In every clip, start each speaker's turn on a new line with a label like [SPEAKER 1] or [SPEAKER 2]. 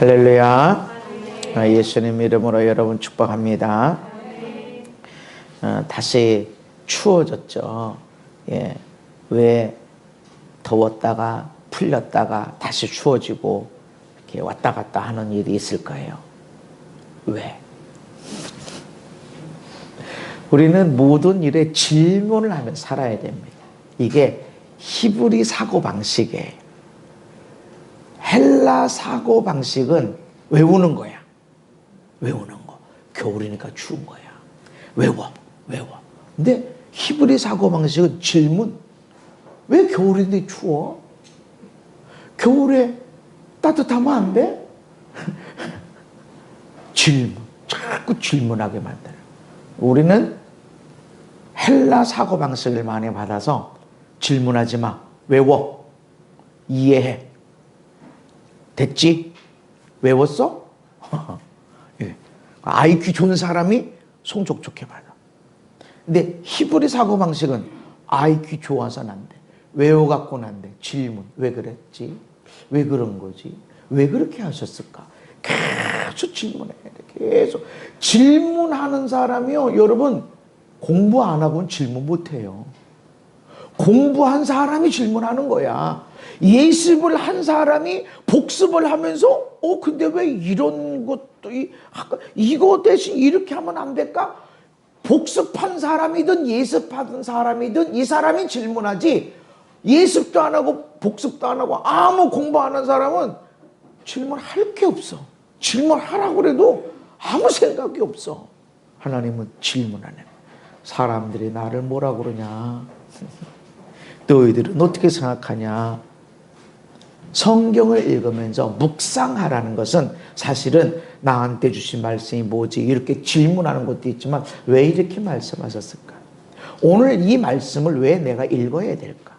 [SPEAKER 1] 할렐루야. 예수님 이름으로 여러분 축복합니다. 다시 추워졌죠. 왜 더웠다가 풀렸다가 다시 추워지고 이렇게 왔다 갔다 하는 일이 있을 거예요. 왜? 우리는 모든 일에 질문을 하며 살아야 됩니다. 이게 히브리 사고방식이에요. 헬라 사고방식은 외우는 거야. 외우는 거. 겨울이니까 추운 거야. 외워. 근데 히브리 사고방식은 질문. 왜 겨울인데 추워? 겨울에 따뜻하면 안 돼? 질문. 자꾸 질문하게 만들어요. 우리는 헬라 사고방식을 많이 받아서 질문하지 마. 외워. 이해해. 됐지? 외웠어? IQ 좋은 사람이 성적 좋게 받아. 근데 히브리 사고방식은 IQ 좋아서는 안 돼. 외워갖고는 안 돼. 질문. 왜 그랬지? 왜 그런 거지? 왜 그렇게 하셨을까? 계속 질문해. 계속. 질문하는 사람이요, 여러분, 공부 안 하고는 질문 못 해요. 공부한 사람이 질문하는 거야. 예습을 한 사람이 복습을 하면서 근데 왜 이런 것도 이거 대신 이렇게 하면 안 될까? 복습한 사람이든 예습하던 사람이든 이 사람이 질문하지, 예습도 안 하고 복습도 안 하고 아무 공부 안 한 사람은 질문할 게 없어. 질문하라고 그래도 아무 생각이 없어. 하나님은 질문하네. 사람들이 나를 뭐라 그러냐? 너희들은 어떻게 생각하냐? 성경을 읽으면서 묵상하라는 것은 사실은 나한테 주신 말씀이 뭐지? 이렇게 질문하는 것도 있지만 왜 이렇게 말씀하셨을까? 오늘 이 말씀을 왜 내가 읽어야 될까?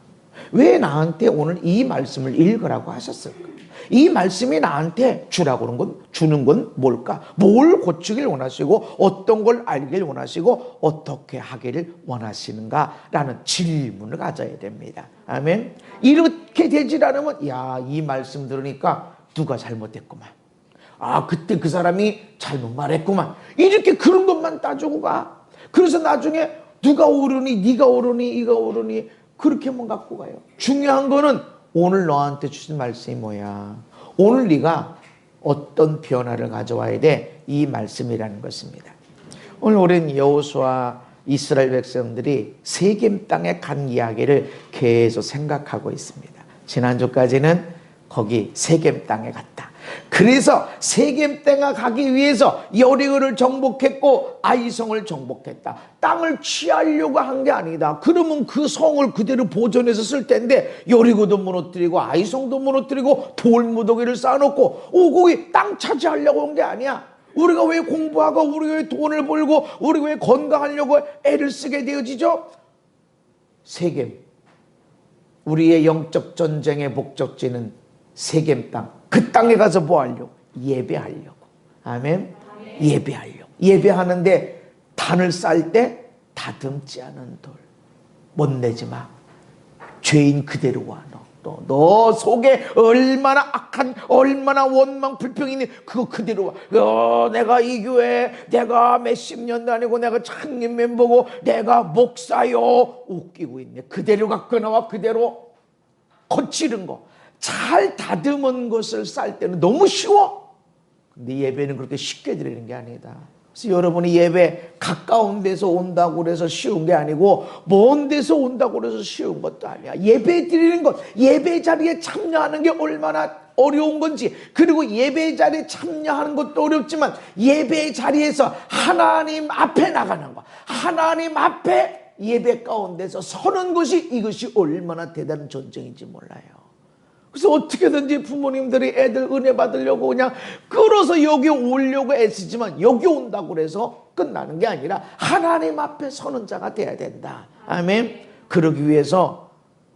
[SPEAKER 1] 왜 나한테 오늘 이 말씀을 읽으라고 하셨을까? 이 말씀이 나한테 주는 건 뭘까? 뭘 고치길 원하시고 어떤 걸 알길 원하시고 어떻게 하기를 원하시는가라는 질문을 가져야 됩니다. 아멘. 이렇게 되질 않으면 이 말씀 들으니까 누가 잘못했구만. 그때 그 사람이 잘못 말했구만. 이렇게 그런 것만 따지고 가. 그래서 나중에 누가 옳으니 네가 옳으니 이가 옳으니 그렇게만 갖고 가요. 중요한 거는 오늘 너한테 주신 말씀이 뭐야? 오늘 네가 어떤 변화를 가져와야 돼? 이 말씀이라는 것입니다. 오늘 우리는 여호수아 이스라엘 백성들이 세겜 땅에 간 이야기를 계속 생각하고 있습니다. 지난주까지는 거기 세겜 땅에 갔다. 그래서 세겜 땅에 가기 위해서 여리고를 정복했고 아이성을 정복했다. 땅을 취하려고 한 게 아니다. 그러면 그 성을 그대로 보존해서 쓸 텐데 여리고도 무너뜨리고 아이성도 무너뜨리고 돌무더기를 쌓아놓고 거기 땅 차지하려고 한 게 아니야. 우리가 왜 공부하고 우리가 왜 돈을 벌고 우리가 왜 건강하려고 애를 쓰게 되어지죠? 세겜, 우리의 영적 전쟁의 목적지는 세겜 땅. 그 땅에 가서 뭐 하려고? 예배하려고. 아멘. 예배하려고. 예배하는데 단을 쌀 때 다듬지 않은 돌. 못 내지 마. 죄인 그대로 와. 너 속에 얼마나 악한, 얼마나 원망 불평이 있니? 그거 그대로 와. 내가 이 교회, 내가 몇십 년 다니고, 내가 창립 멤버고, 내가 목사요. 웃기고 있네. 그대로 갖고 나와. 그대로 거칠은 거. 잘 다듬은 것을 쌀 때는 너무 쉬워. 근데 예배는 그렇게 쉽게 드리는 게 아니다. 그래서 여러분이 예배 가까운 데서 온다고 그래서 쉬운 게 아니고 먼 데서 온다고 그래서 쉬운 것도 아니야. 예배 드리는 것, 예배 자리에 참여하는 게 얼마나 어려운 건지, 그리고 예배 자리에 참여하는 것도 어렵지만 예배 자리에서 하나님 앞에 나가는 것, 하나님 앞에 예배 가운데서 서는 것이, 이것이 얼마나 대단한 전쟁인지 몰라요. 그래서 어떻게든지 부모님들이 애들 은혜 받으려고 그냥 끌어서 여기 오려고 애쓰지만 여기 온다고 해서 끝나는 게 아니라 하나님 앞에 서는 자가 돼야 된다. 아멘. 그러기 위해서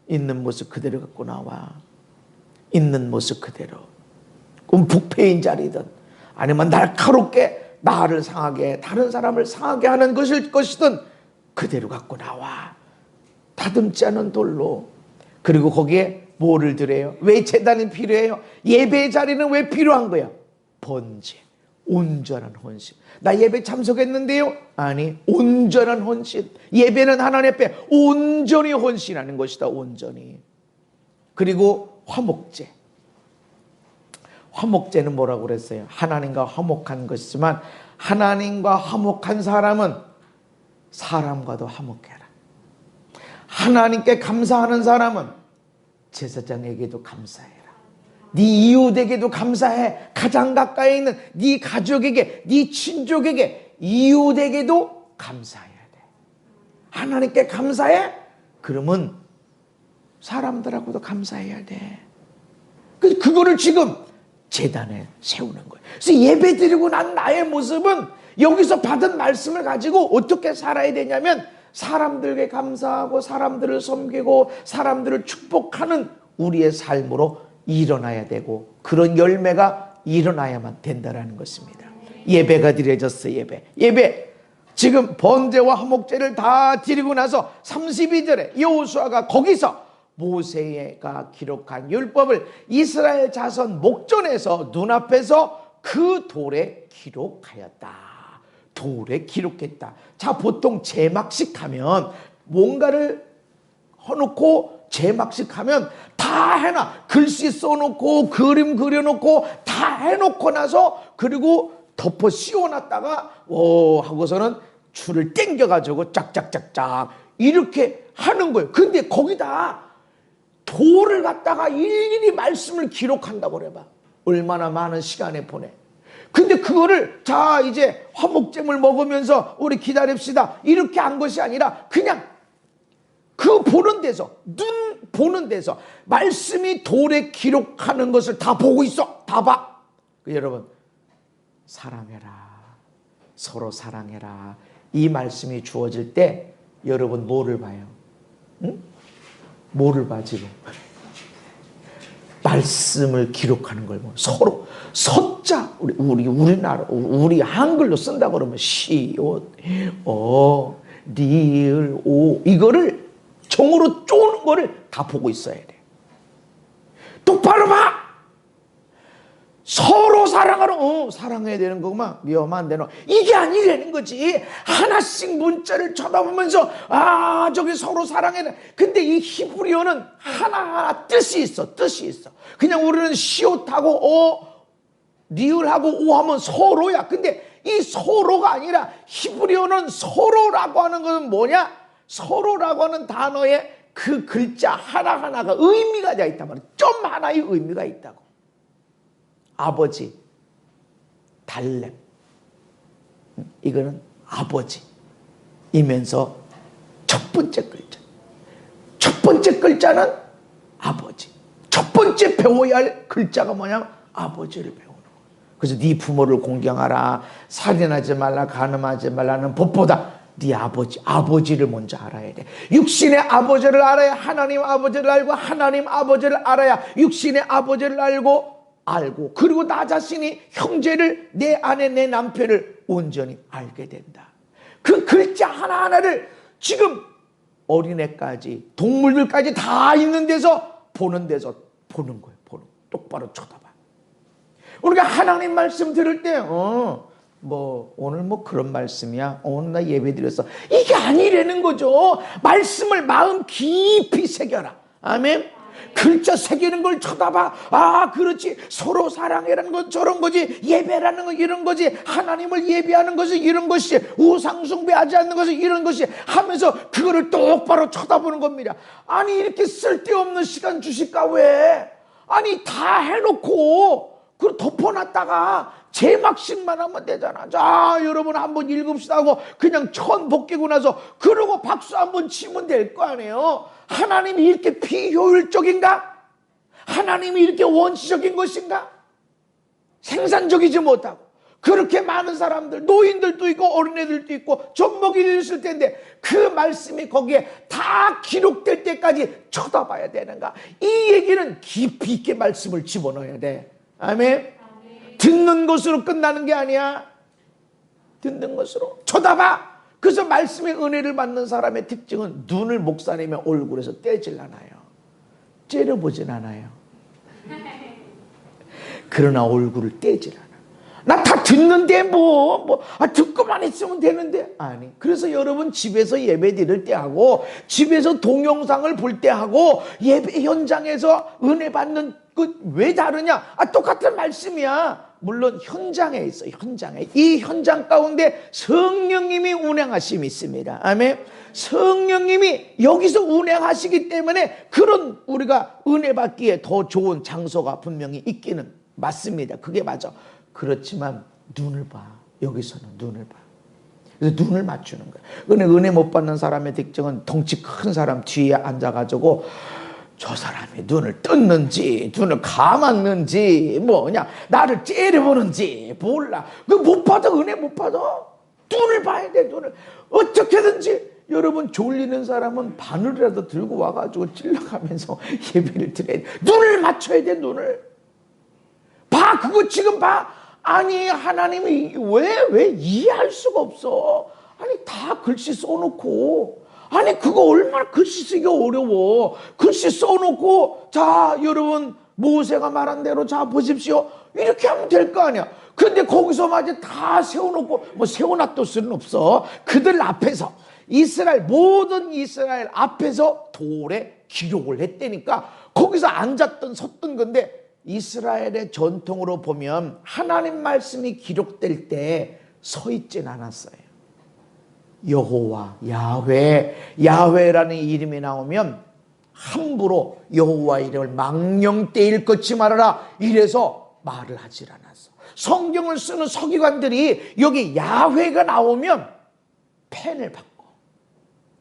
[SPEAKER 1] 있는 모습 그대로 갖고 나와. 있는 모습 그대로. 그럼 부패인 자리든 아니면 날카롭게 나를 상하게, 다른 사람을 상하게 하는 것이든 그대로 갖고 나와. 다듬지 않은 돌로. 그리고 거기에 뭐를 드려요? 왜 제단이 필요해요? 예배 자리는 왜 필요한 거야? 번제, 온전한 헌신. 나 예배 참석했는데요? 아니, 온전한 헌신. 예배는 하나님 앞에 온전히 헌신하는 것이다. 온전히. 그리고 화목제. 화목제는 뭐라고 그랬어요? 하나님과 화목한 것이지만 하나님과 화목한 사람은 사람과도 화목해라. 하나님께 감사하는 사람은 제사장에게도 감사해라. 네 이웃에게도 감사해. 가장 가까이 있는 네 가족에게, 네 친족에게, 이웃에게도 감사해야 돼. 하나님께 감사해? 그러면 사람들하고도 감사해야 돼. 그거를 지금 제단에 세우는 거예요. 그래서 예배 드리고 난 나의 모습은 여기서 받은 말씀을 가지고 어떻게 살아야 되냐면 사람들에게 감사하고 사람들을 섬기고 사람들을 축복하는 우리의 삶으로 일어나야 되고 그런 열매가 일어나야만 된다는 것입니다. 예배가 드려졌어요. 예배. 지금 번제와 화목제를 다 드리고 나서 32절에 여호수아가 거기서 모세가 기록한 율법을 이스라엘 자손 목전에서 눈앞에서 그 돌에 기록하였다. 돌에 기록했다. 자, 보통 제막식 하면 뭔가를 해놓고 제막식 하면 다 해놔. 글씨 써놓고 그림 그려놓고 다 해놓고 나서 그리고 덮어 씌워놨다가 하고서는 줄을 땡겨가지고 짝짝짝짝 이렇게 하는 거예요. 근데 거기다 돌을 갖다가 일일이 말씀을 기록한다고 그래봐. 얼마나 많은 시간에 보내. 근데 그거를 자 이제 화목제물 먹으면서 우리 기다립시다 이렇게 한 것이 아니라 그냥 그 보는 데서 눈 보는 데서 말씀이 돌에 기록하는 것을 다 보고 있어. 다 봐. 여러분 사랑해라. 서로 사랑해라. 이 말씀이 주어질 때 여러분 뭐를 봐요? 응? 뭐를 봐 지금? 말씀을 기록하는 걸 보면 서로 서자 우리나라 우리 한글로 쓴다 그러면 시옷 리을 오 이거를 종으로 쪼는 거를 다 보고 있어야 돼. 똑바로 봐. 서로 사랑하러 사랑해야 되는 거구만. 위험한 데는 이게 아니라는 거지. 하나씩 문자를 쳐다보면서 저기 서로 사랑해야 돼. 근데 이 히브리어는 하나하나 뜻이 있어. 그냥 우리는 시옷하고 리을하고 오 하면 서로야. 근데 이 서로가 아니라 히브리어는 서로라고 하는 것은 뭐냐? 서로라고 하는 단어에 그 글자 하나하나가 의미가 되어 있단 말이야. 점 하나의 의미가 있다고. 아버지, 달렘. 이거는 아버지이면서 첫 번째 글자. 첫 번째 글자는 아버지. 첫 번째 배워야 할 글자가 뭐냐면 아버지를 배우는 거예요. 그래서 네 부모를 공경하라. 살인하지 말라. 간음하지 말라는 법보다 네 아버지를 먼저 알아야 돼. 육신의 아버지를 알아야 하나님 아버지를 알고 하나님 아버지를 알아야 육신의 아버지를 알고 그리고 나 자신이 형제를 내 아내 내 남편을 온전히 알게 된다. 그 글자 하나하나를 지금 어린애까지 동물들까지 다 있는 데서 보는 거예요. 똑바로 쳐다봐. 우리가 하나님 말씀 들을 때 오늘 그런 말씀이야. 오늘 나 예배 드렸어. 이게 아니라는 거죠. 말씀을 마음 깊이 새겨라. 아멘. 글자 새기는 걸 쳐다봐. 그렇지. 서로 사랑이라는 건 저런 거지. 예배라는 건 이런 거지. 하나님을 예배하는 것이 이런 것이. 우상숭배하지 않는 것이 이런 것이 하면서 그거를 똑바로 쳐다보는 겁니다. 아니 이렇게 쓸데없는 시간 주실까 왜? 아니 다 해놓고 그걸 덮어놨다가 제막식만 하면 되잖아. 자 여러분 한번 읽읍시다 하고 그냥 천 벗기고 나서 그러고 박수 한번 치면 될 거 아니에요. 하나님이 이렇게 비효율적인가? 하나님이 이렇게 원시적인 것인가? 생산적이지 못하고 그렇게 많은 사람들 노인들도 있고 어린애들도 있고 젖먹이도 있을 텐데 그 말씀이 거기에 다 기록될 때까지 쳐다봐야 되는가? 이 얘기는 깊이 있게 말씀을 집어넣어야 돼. 아멘. 듣는 것으로 끝나는 게 아니야. 듣는 것으로 쳐다봐. 그래서 말씀의 은혜를 받는 사람의 특징은 눈을 목사님의 얼굴에서 떼질 않아요. 째려보진 않아요. 그러나 얼굴을 떼질 않아. 듣는데 듣고만 있으면 되는데. 아니, 그래서 여러분 집에서 예배 드릴 때 하고, 집에서 동영상을 볼 때 하고, 예배 현장에서 은혜 받는 왜 다르냐? 똑같은 말씀이야. 물론 현장에 있어, 현장에. 이 현장 가운데 성령님이 운행하심이 있습니다. 아멘. 성령님이 여기서 운행하시기 때문에 그런 우리가 은혜 받기에 더 좋은 장소가 분명히 있기는 맞습니다. 그게 맞아. 그렇지만 눈을 봐. 여기서는 눈을 봐. 그래서 눈을 맞추는 거야. 은혜 못 받는 사람의 특징은 덩치 큰 사람 뒤에 앉아가지고 저 사람이 눈을 떴는지 눈을 감았는지 나를 째려보는지 몰라. 못 받아. 은혜 못 받아. 눈을 봐야 돼. 눈을 어떻게든지. 여러분 졸리는 사람은 바늘이라도 들고 와가지고 찔러가면서 예배를 드려야 돼. 눈을 맞춰야 돼. 눈을 봐. 그거 지금 봐. 아니 하나님이 왜 이해할 수가 없어. 아니 다 글씨 써놓고, 아니 그거 얼마나 글씨 쓰기 어려워. 글씨 써놓고 자 여러분 모세가 말한 대로 자 보십시오 이렇게 하면 될 거 아니야. 근데 거기서 마저 다 세워놓고 세워놨을 수는 없어. 그들 앞에서 모든 이스라엘 앞에서 돌에 기록을 했다니까. 거기서 앉았던 섰던 건데, 이스라엘의 전통으로 보면 하나님 말씀이 기록될 때 서 있진 않았어요. 여호와, 야훼라는 이름이 나오면 함부로 여호와 이름을 망령되이 끊지 말아라 이래서 말을 하질 않았어. 성경을 쓰는 서기관들이 여기 야훼가 나오면 펜을 받고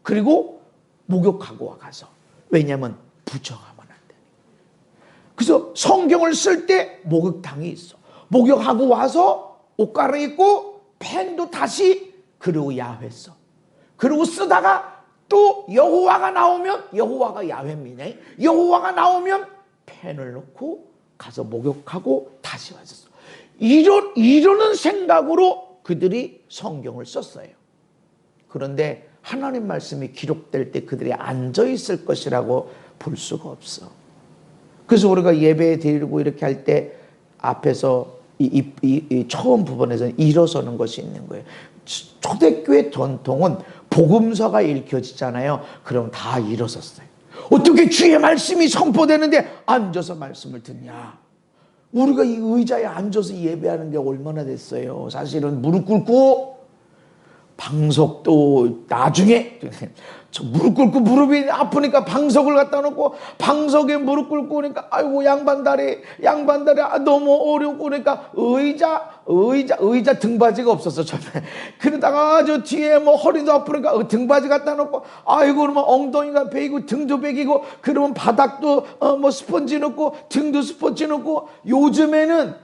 [SPEAKER 1] 그리고 목욕하고 와가서, 왜냐하면 부정하면 안 되니까. 그래서 성경을 쓸 때 목욕탕이 있어. 목욕하고 와서 옷 갈아입고 펜도 다시, 그리고 야훼 써. 그리고 쓰다가 또 여호와가 나오면, 여호와가 야훼입니다. 여호와가 나오면 펜을 놓고 가서 목욕하고 다시 와서 써. 이러는 생각으로 그들이 성경을 썼어요. 그런데 하나님 말씀이 기록될 때 그들이 앉아 있을 것이라고 볼 수가 없어. 그래서 우리가 예배 드리고 이렇게 할 때 앞에서 이 처음 부분에서는 일어서는 것이 있는 거예요. 초대교회 전통은 복음서가 읽혀지잖아요. 그럼 다 일어섰어요. 어떻게 주의 말씀이 선포되는데 앉아서 말씀을 듣냐? 우리가 이 의자에 앉아서 예배하는 게 얼마나 됐어요. 사실은 무릎 꿇고, 방석도 나중에 무릎 꿇고 무릎이 아프니까 방석을 갖다 놓고, 방석에 무릎 꿇고 오니까 아이고 양반다리 너무 어렵고 그러니까 의자 등받이가 없었어 처음에. 그러다가 저 뒤에 허리도 아프니까 등받이 갖다 놓고, 아이고 그러면 엉덩이가 베이고 등도 베기고, 그러면 바닥도 스펀지 넣고 등도 스펀지 넣고, 요즘에는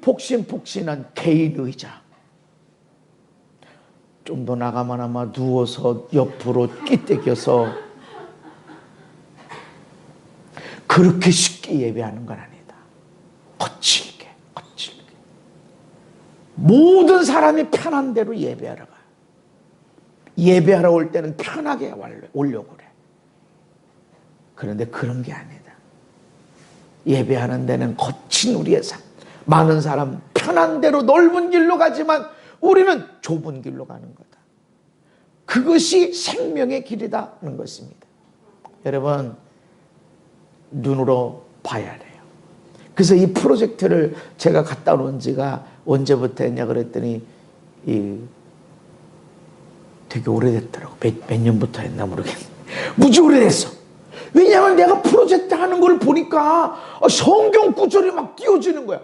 [SPEAKER 1] 폭신폭신한 개인 의자. 좀 더 나가면 아마 누워서 옆으로 끼떼겨서 그렇게 쉽게 예배하는 건 아니다. 거칠게. 모든 사람이 편한 대로 예배하러 가요. 예배하러 올 때는 편하게 오려고 그래. 그런데 그런 게 아니다. 예배하는 데는 거친 우리의 삶. 많은 사람 편한 대로 넓은 길로 가지만 우리는 좁은 길로 가는 거다. 그것이 생명의 길이다는 것입니다. 여러분, 눈으로 봐야 돼요. 그래서 이 프로젝트를 제가 갖다 놓은 지가 언제부터 했냐 그랬더니 되게 오래됐더라고. 몇 년부터 했나 모르겠네. 무지 오래됐어. 왜냐하면 내가 프로젝트 하는 걸 보니까 성경 구절이 막 띄워지는 거야.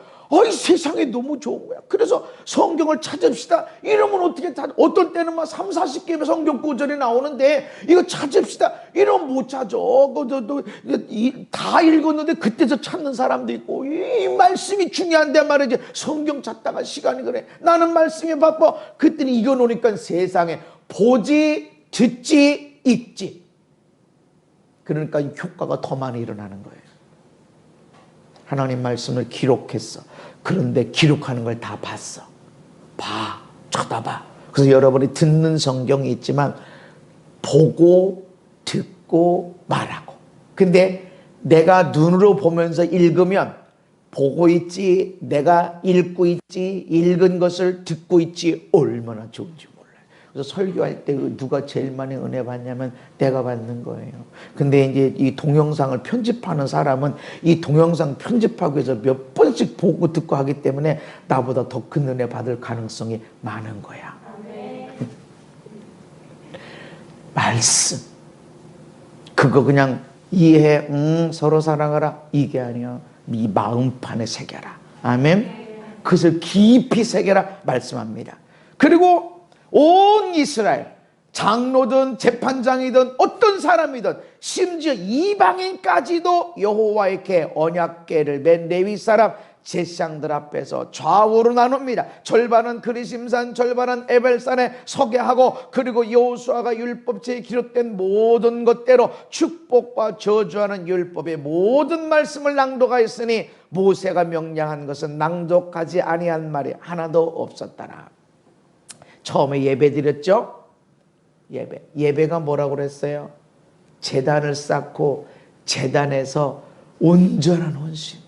[SPEAKER 1] 이 세상에 너무 좋은 거야. 그래서 성경을 찾읍시다. 이러면 어떻게 어떤 때는 막 3, 40개의 성경 구절이 나오는데 이거 찾읍시다. 이러면 못 찾아. 다 읽었는데 그때서 찾는 사람도 있고, 이 말씀이 중요한데 말이지. 성경 찾다가 시간이 그래. 나는 말씀이 바빠. 그때는 이거 놓으니까 세상에 보지, 듣지, 읽지. 그러니까 효과가 더 많이 일어나는 거예요. 하나님 말씀을 기록했어. 그런데 기록하는 걸 다 봤어. 쳐다봐. 그래서 여러분이 듣는 성경이 있지만 보고 듣고 말하고. 근데 내가 눈으로 보면서 읽으면 보고 있지, 내가 읽고 있지, 읽은 것을 듣고 있지, 얼마나 좋은지 몰라요. 그래서 설교할 때 누가 제일 많이 은혜 받냐면 내가 받는 거예요. 근데 이제 이 동영상을 편집하는 사람은 이 동영상 편집하기 위해서 몇 번씩 보고 듣고 하기 때문에 나보다 더 큰 은혜 받을 가능성이 많은 거야. 말씀. 그거 그냥 이해해, 서로 사랑하라, 이게 아니야. 이 마음판에 새겨라. 아멘. 그것을 깊이 새겨라 말씀합니다. 그리고 온 이스라엘, 장로든 재판장이든 어떤 사람이든 심지어 이방인까지도 여호와께 언약궤를 맨 레위 사람 제사장들 앞에서 좌우로 나눕니다. 절반은 그리심산, 절반은 에벨산에 서게 하고, 그리고 여호수아가 율법책에 기록된 모든 것대로 축복과 저주하는 율법의 모든 말씀을 낭독하였으니 모세가 명령한 것은 낭독하지 아니한 말이 하나도 없었더라. 처음에 예배 드렸죠? 예배가 뭐라고 그랬어요? 제단을 쌓고 제단에서 온전한 헌신,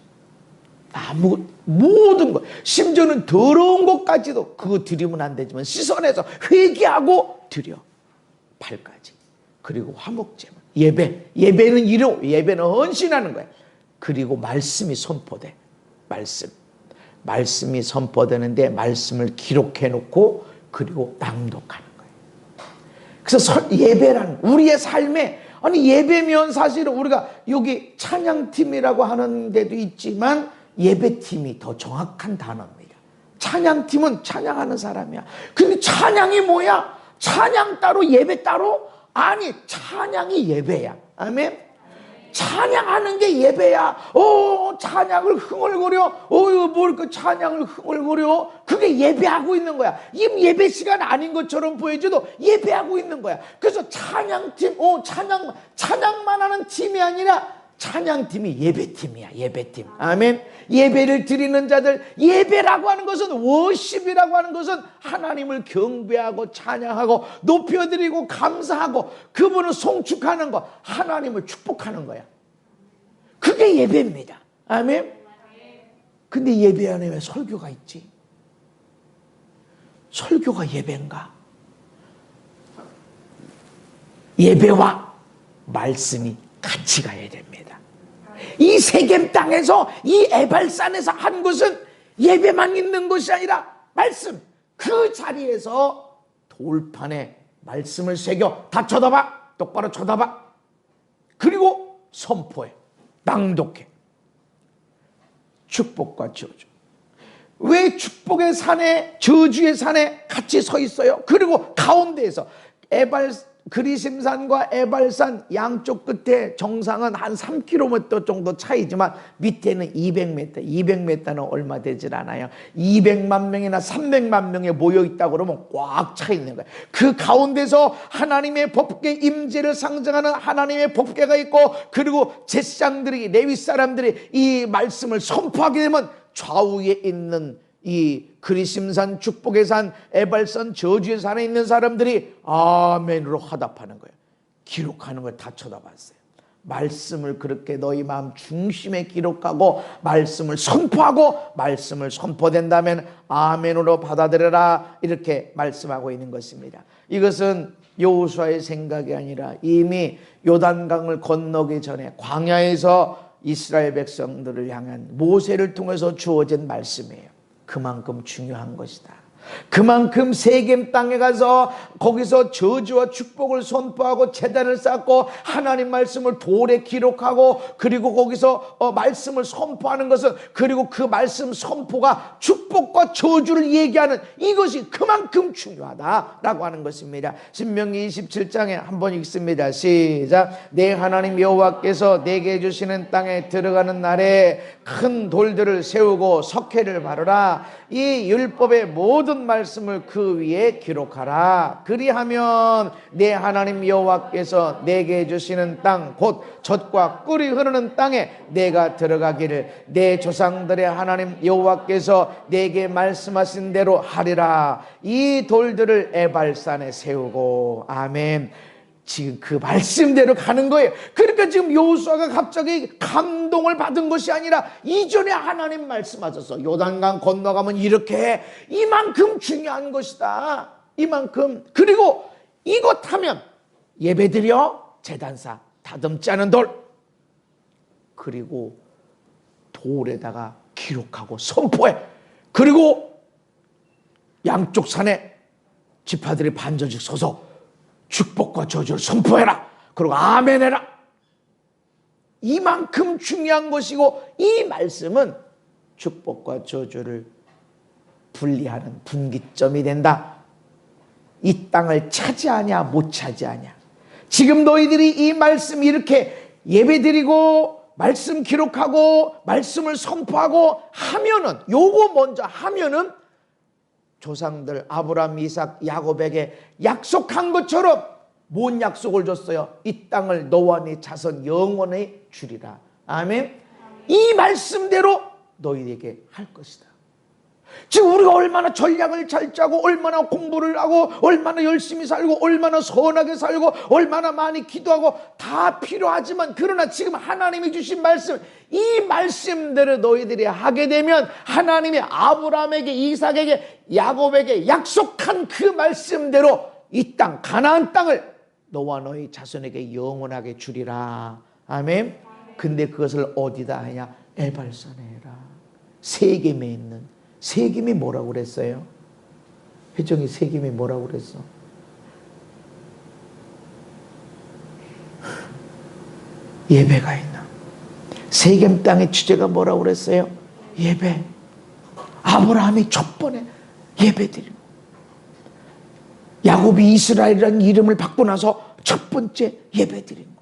[SPEAKER 1] 모든 것, 심지어는 더러운 것까지도 그거 드리면 안 되지만 씻어내서 회개하고 드려. 8가지. 그리고 화목제물, 예배는 예배는 헌신하는 거야. 그리고 말씀이 선포돼. 말씀이 선포되는데 말씀을 기록해 놓고 그리고 낭독하는 거예요. 그래서 예배란 우리의 삶에, 아니 예배면 사실은 우리가 여기 찬양팀이라고 하는 데도 있지만 예배팀이 더 정확한 단어입니다. 찬양팀은 찬양하는 사람이야. 근데 찬양이 뭐야? 찬양 따로 예배 따로? 아니, 찬양이 예배야. 아멘. 찬양하는 게 예배야. 찬양을 흥얼거려. 뭘 그 찬양을 흥얼거려. 그게 예배하고 있는 거야. 이 예배 시간 아닌 것처럼 보여줘도 예배하고 있는 거야. 그래서 찬양팀, 찬양만 하는 팀이 아니라 찬양팀이 예배팀이야. 예배팀. 아멘. 예배를 드리는 자들, 예배라고 하는 것은, 워십이라고 하는 것은 하나님을 경배하고 찬양하고 높여드리고 감사하고 그분을 송축하는 것, 하나님을 축복하는 거야. 그게 예배입니다. 아멘. 근데 예배 안에 왜 설교가 있지? 설교가 예배인가? 예배와 말씀이 같이 가야 됩니다. 이 세겜 땅에서, 이 에발산에서 한 것은 예배만 있는 것이 아니라 말씀. 그 자리에서 돌판에 말씀을 새겨, 다 쳐다봐, 똑바로 쳐다봐. 그리고 선포해, 낭독해. 축복과 저주. 왜 축복의 산에 저주의 산에 같이 서 있어요? 그리고 가운데에서 그리심산과 에발산 양쪽 끝에 정상은 한 3km 정도 차이지만 밑에는 200m, 200m는 얼마 되질 않아요. 200만 명이나 300만 명이 모여있다고 그러면 꽉 차 있는 거예요. 그 가운데서 하나님의 법궤 임재를 상징하는 하나님의 법궤가 있고, 그리고 제사장들이, 레위 사람들이 이 말씀을 선포하게 되면 좌우에 있는 이 그리심산, 축복의 산, 에발산, 저주의 산에 있는 사람들이 아멘으로 화답하는 거예요. 기록하는 걸 다 쳐다봤어요. 말씀을 그렇게 너희 마음 중심에 기록하고 말씀을 선포하고, 말씀을 선포된다면 아멘으로 받아들여라, 이렇게 말씀하고 있는 것입니다. 이것은 여호수아의 생각이 아니라 이미 요단강을 건너기 전에 광야에서 이스라엘 백성들을 향한 모세를 통해서 주어진 말씀이에요. 그만큼 중요한 것이다. 그만큼 세겜 땅에 가서 거기서 저주와 축복을 선포하고 제단을 쌓고 하나님 말씀을 돌에 기록하고, 그리고 거기서 말씀을 선포하는 것은, 그리고 그 말씀 선포가 축복과 저주를 얘기하는 이것이 그만큼 중요하다라고 하는 것입니다. 신명기 27장에 한번 읽습니다. 시작. 내 하나님 여호와께서 내게 주시는 땅에 들어가는 날에 큰 돌들을 세우고 석회를 바르라. 이 율법의 모든 말씀을 그 위에 기록하라. 그리하면 내 하나님 여호와께서 내게 주시는 땅, 곧 젖과 꿀이 흐르는 땅에 내가 들어가기를 내 조상들의 하나님 여호와께서 내게 말씀하신 대로 하리라. 이 돌들을 에발산에 세우고. 아멘. 지금 그 말씀대로 가는 거예요. 그러니까 지금 여호수아가 갑자기 감동을 받은 것이 아니라 이전에 하나님 말씀하셔서 요단강 건너가면 이렇게 해. 이만큼 중요한 것이다. 이만큼. 그리고 이것 하면 예배드려 제단사 다듬지 않은 돌. 그리고 돌에다가 기록하고 선포해. 그리고 양쪽 산에 지파들이 반절씩 서서 축복과 저주를 선포해라. 그리고 아멘해라. 이만큼 중요한 것이고 이 말씀은 축복과 저주를 분리하는 분기점이 된다. 이 땅을 차지하냐 못 차지하냐. 지금 너희들이 이 말씀 이렇게 예배드리고 말씀 기록하고 말씀을 선포하고 하면은 요거 먼저 하면은 조상들 아브라함, 이삭, 야곱에게 약속한 것처럼 뭔 약속을 줬어요? 이 땅을 너와 네 자손 영원히 주리라. 아멘. 이 말씀대로 너희에게 할 것이다. 지금 우리가 얼마나 전략을 잘 짜고 얼마나 공부를 하고 얼마나 열심히 살고 얼마나 선하게 살고 얼마나 많이 기도하고 다 필요하지만 그러나 지금 하나님이 주신 말씀 이 말씀대로 너희들이 하게 되면 하나님이 아브라함에게 이삭에게 야곱에게 약속한 그 말씀대로 이 땅 가나안 땅을 너와 너희 자손에게 영원하게 주리라. 아멘. 근데 그것을 어디다 하냐? 에발산에 해라. 세겜에 있는 세겜이 뭐라고 그랬어요? 회정이 세겜이 뭐라고 그랬어? 예배가 있나? 세겜 땅의 주제가 뭐라고 그랬어요? 예배. 아브라함이 첫 번에 예배 드리고 야곱이 이스라엘이라는 이름을 받고 나서 첫 번째 예배 드린 거.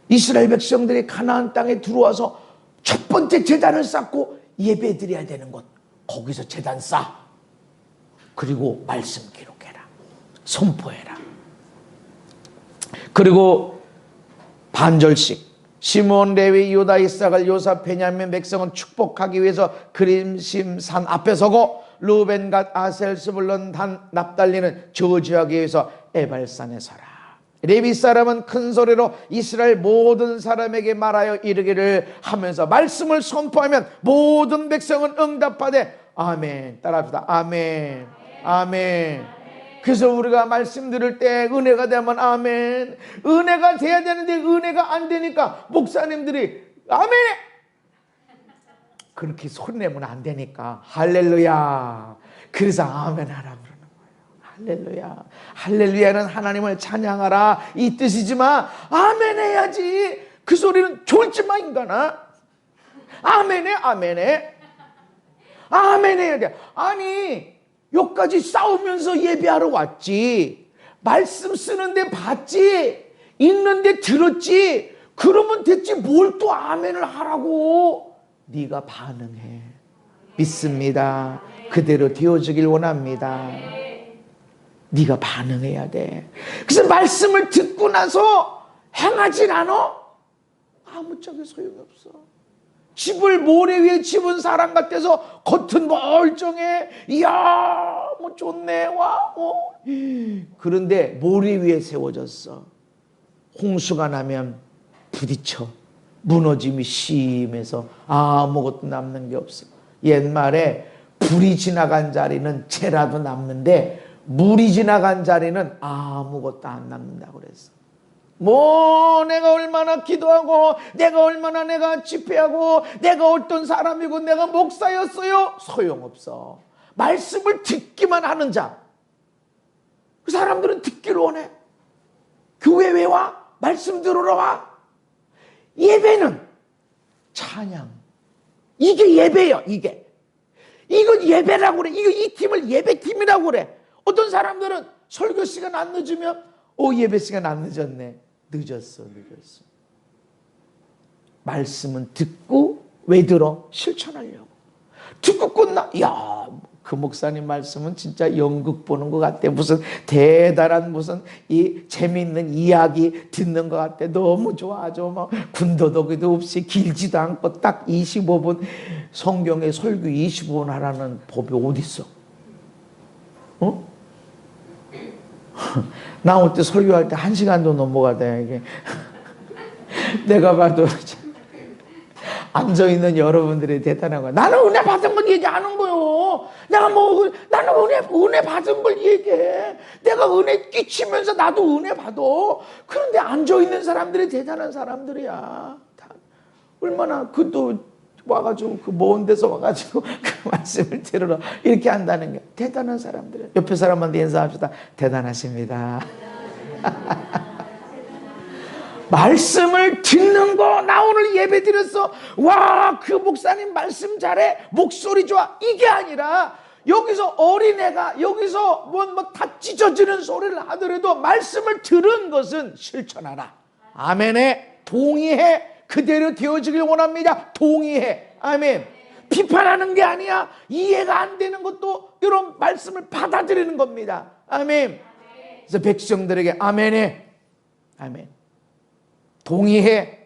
[SPEAKER 1] 이스라엘 백성들이 가나안 땅에 들어와서 첫 번째 제단을 쌓고 예배 드려야 되는 곳. 거기서 제단 쌓아. 그리고 말씀 기록해라. 선포해라. 그리고 반절씩 시몬, 레위, 유다, 이사갈, 요사, 베냐민 백성은 축복하기 위해서 그림심 산 앞에 서고 루벤, 갓, 아셀, 스불론, 단, 납달리는 저주하기 위해서 에발산에 서라. 레위 사람은 큰 소리로 이스라엘 모든 사람에게 말하여 이르기를 하면서 말씀을 선포하면 모든 백성은 응답하되 아멘. 따라합시다. 아멘. 아멘. 그래서 우리가 말씀 들을 때 은혜가 되면 아멘. 은혜가 돼야 되는데 은혜가 안 되니까 목사님들이 아멘. 그렇게 소리 내면 안 되니까 할렐루야. 그래서 아멘 하라 그러는 거예요. 할렐루야. 할렐루야는 하나님을 찬양하라 이 뜻이지만 아멘 해야지. 그 소리는 좋지만 인간아. 아멘해 아멘해. 아멘 해야 돼. 아니 여기까지 싸우면서 예배하러 왔지. 말씀 쓰는데 봤지. 읽는데 들었지. 그러면 됐지. 뭘 또 아멘을 하라고. 네가 반응해. 믿습니다. 그대로 되어주길 원합니다. 네가 반응해야 돼. 그래서 말씀을 듣고 나서 행하진 않아? 아무짝에 소용이 없어. 집을 모래 위에 집은 사람 같아서 겉은 멀쩡해. 이야 뭐 좋네. 와 그런데 모래 위에 세워졌어. 홍수가 나면 부딪혀. 무너짐이 심해서 아무것도 남는 게 없어. 옛말에 불이 지나간 자리는 채라도 남는데 물이 지나간 자리는 아무것도 안 남는다고 그랬어. 뭐 내가 얼마나 기도하고 내가 얼마나 내가 집회하고 내가 어떤 사람이고 내가 목사였어요. 소용없어. 말씀을 듣기만 하는 자. 그 사람들은 듣기를 원해. 교회 왜 와? 말씀 들으러 와. 예배는 찬양. 이게 예배예요. 이거 예배라고 그래. 이 팀을 예배팀이라고 그래. 어떤 사람들은 설교 시간 안 늦으면 예배 시간 안 늦었네. 늦었어. 말씀은 듣고 왜 들어? 실천하려고. 듣고 끝나. 야, 그 목사님 말씀은 진짜 연극 보는 것 같아. 무슨 대단한 무슨 이 재미있는 이야기 듣는 것 같아. 너무 좋아. 아주 뭐 군더더기도 없이 길지도 않고 딱 25분 성경에 설교 25분 하라는 법이 어디 있어? 나올 때 설교할 때 1시간도 넘어가다 이게 내가 봐도 앉아있는 여러분들이 대단한 거야. 나는 은혜 받은 걸 얘기 안 하는 거요. 내가 나는 은혜 받은 걸 얘기해. 내가 은혜 끼치면서 나도 은혜 받아. 그런데 앉아있는 사람들이 대단한 사람들이야. 다 얼마나 그도 와가지고 그 먼 데서 와가지고 그 말씀을 들으러 이렇게 한다는 게 대단한 사람들이야. 옆에 사람한테 인사합시다. 대단하십니다. 말씀을 듣는 거. 나 오늘 예배 드렸어. 와, 그 목사님 말씀 잘해. 목소리 좋아. 이게 아니라 여기서 어린애가 여기서 다 찢어지는 소리를 하더라도 말씀을 들은 것은 실천하라. 아멘에 동의해. 그대로 되어지길 원합니다. 동의해. 아멘. 비판하는 게 아니야. 이해가 안 되는 것도 이런 말씀을 받아들이는 겁니다. 아멘. 그래서 백성들에게 아멘해. 아멘. 동의해.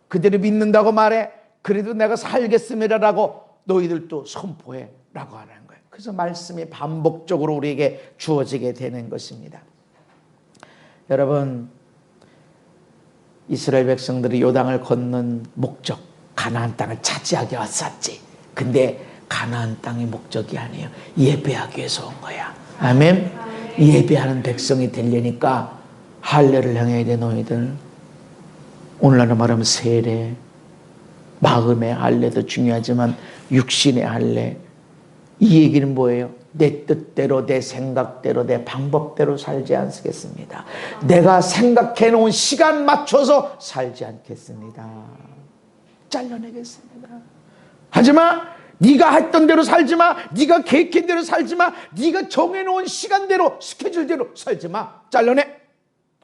[SPEAKER 1] 그대로 믿는다고 말해. 그래도 내가 살겠습니다라고 너희들도 선포해 라고 하는 거예요. 그래서 말씀이 반복적으로 우리에게 주어지게 되는 것입니다. 여러분, 이스라엘 백성들이 요단을 건넌 목적, 가나안 땅을 차지하기 왔었지. 근데 가나안 땅의 목적이 아니에요. 예배하기 위해서 온 거야. 아멘. 예배하는 백성이 되려니까 할례를 행해야 돼. 너희들 오늘날로 말하면 세례, 마음의 할례도 중요하지만 육신의 할례. 이 얘기는 뭐예요? 내 뜻대로, 내 생각대로, 내 방법대로 살지 않겠습니다. 내가 생각해 놓은 시간 맞춰서 살지 않겠습니다. 잘라내겠습니다. 하지마. 네가 했던 대로 살지마. 네가 계획한 대로 살지마. 네가 정해놓은 시간대로, 스케줄대로 살지마. 잘라내.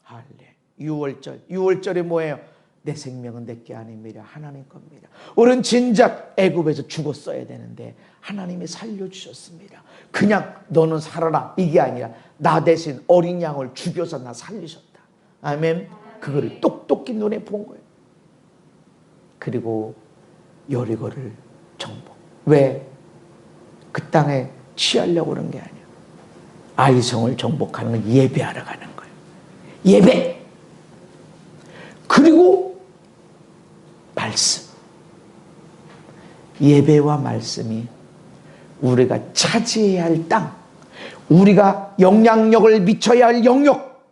[SPEAKER 1] 할례. 유월절이 뭐예요? 내 생명은 내게 아닙니다. 하나님 겁니다. 우리는 진작 애굽에서 죽었어야 되는데 하나님이 살려주셨습니다. 그냥 너는 살아라 이게 아니라 나 대신 어린 양을 죽여서 나 살리셨다. 아멘. 그거를 똑똑히 눈에 본 거예요. 그리고 여리고를 정복. 왜? 그 땅에 취하려고 그런 게 아니야. 아이성을 정복하는 건 예배하러 가는 거예요. 예배. 그리고 말씀. 예배와 말씀이 우리가 차지해야 할 땅, 우리가 영향력을 미쳐야 할 영역,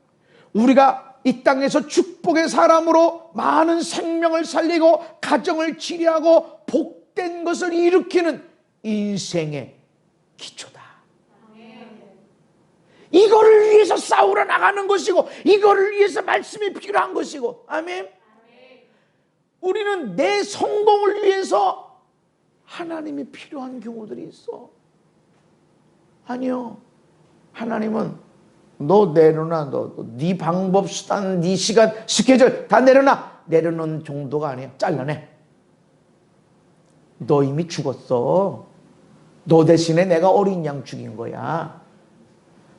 [SPEAKER 1] 우리가 이 땅에서 축복의 사람으로 많은 생명을 살리고 가정을 지리하고 복된 것을 일으키는 인생의 기초다. 이거를 위해서 싸우러 나가는 것이고 이거를 위해서 말씀이 필요한 것이고. 아멘. 우리는 내 성공을 위해서 하나님이 필요한 경우들이 있어. 아니요. 하나님은 너 내려놔. 네 방법, 수단, 네 시간, 스케줄 다 내려놔. 내려놓는 정도가 아니야. 잘라내. 너 이미 죽었어. 너 대신에 내가 어린 양 죽인 거야.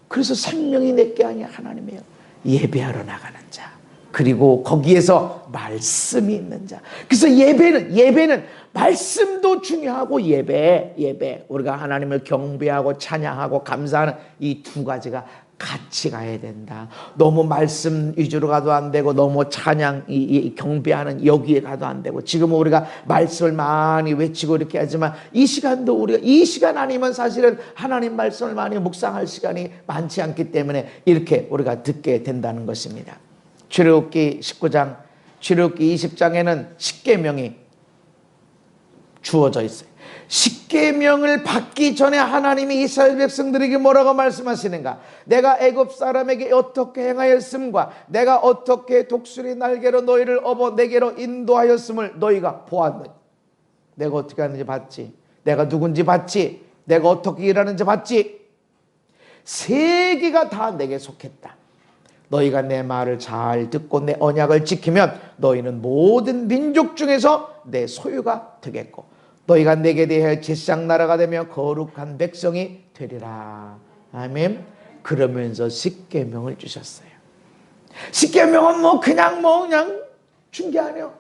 [SPEAKER 1] 그래서 생명이 내게 아니야. 하나님이에요. 예배하러 나가는 자. 그리고 거기에서 말씀이 있는 자. 그래서 예배는 말씀도 중요하고 예배. 우리가 하나님을 경배하고 찬양하고 감사하는 이 두 가지가 같이 가야 된다. 너무 말씀 위주로 가도 안 되고 너무 찬양, 이 경배하는 여기에 가도 안 되고. 지금은 우리가 말씀을 많이 외치고 이렇게 하지만 이 시간도 우리가 이 시간 아니면 사실은 하나님 말씀을 많이 묵상할 시간이 많지 않기 때문에 이렇게 우리가 듣게 된다는 것입니다. 출애굽기 19장, 출애굽기 20장에는 십계명이 주어져 있어요. 십계명을 받기 전에 하나님이 이스라엘 백성들에게 뭐라고 말씀하시는가? 내가 애굽 사람에게 어떻게 행하였음과 내가 어떻게 독수리 날개로 너희를 업어 내게로 인도하였음을 너희가 보았느냐. 내가 어떻게 하는지 봤지. 내가 누군지 봤지. 내가 어떻게 일하는지 봤지. 세계가 다 내게 속했다. 너희가 내 말을 잘 듣고 내 언약을 지키면 너희는 모든 민족 중에서 내 소유가 되겠고 너희가 내게 대하여 제사장 나라가 되며 거룩한 백성이 되리라. 아멘. 그러면서 십계명을 주셨어요. 십계명은 그냥 준 게 아니에요.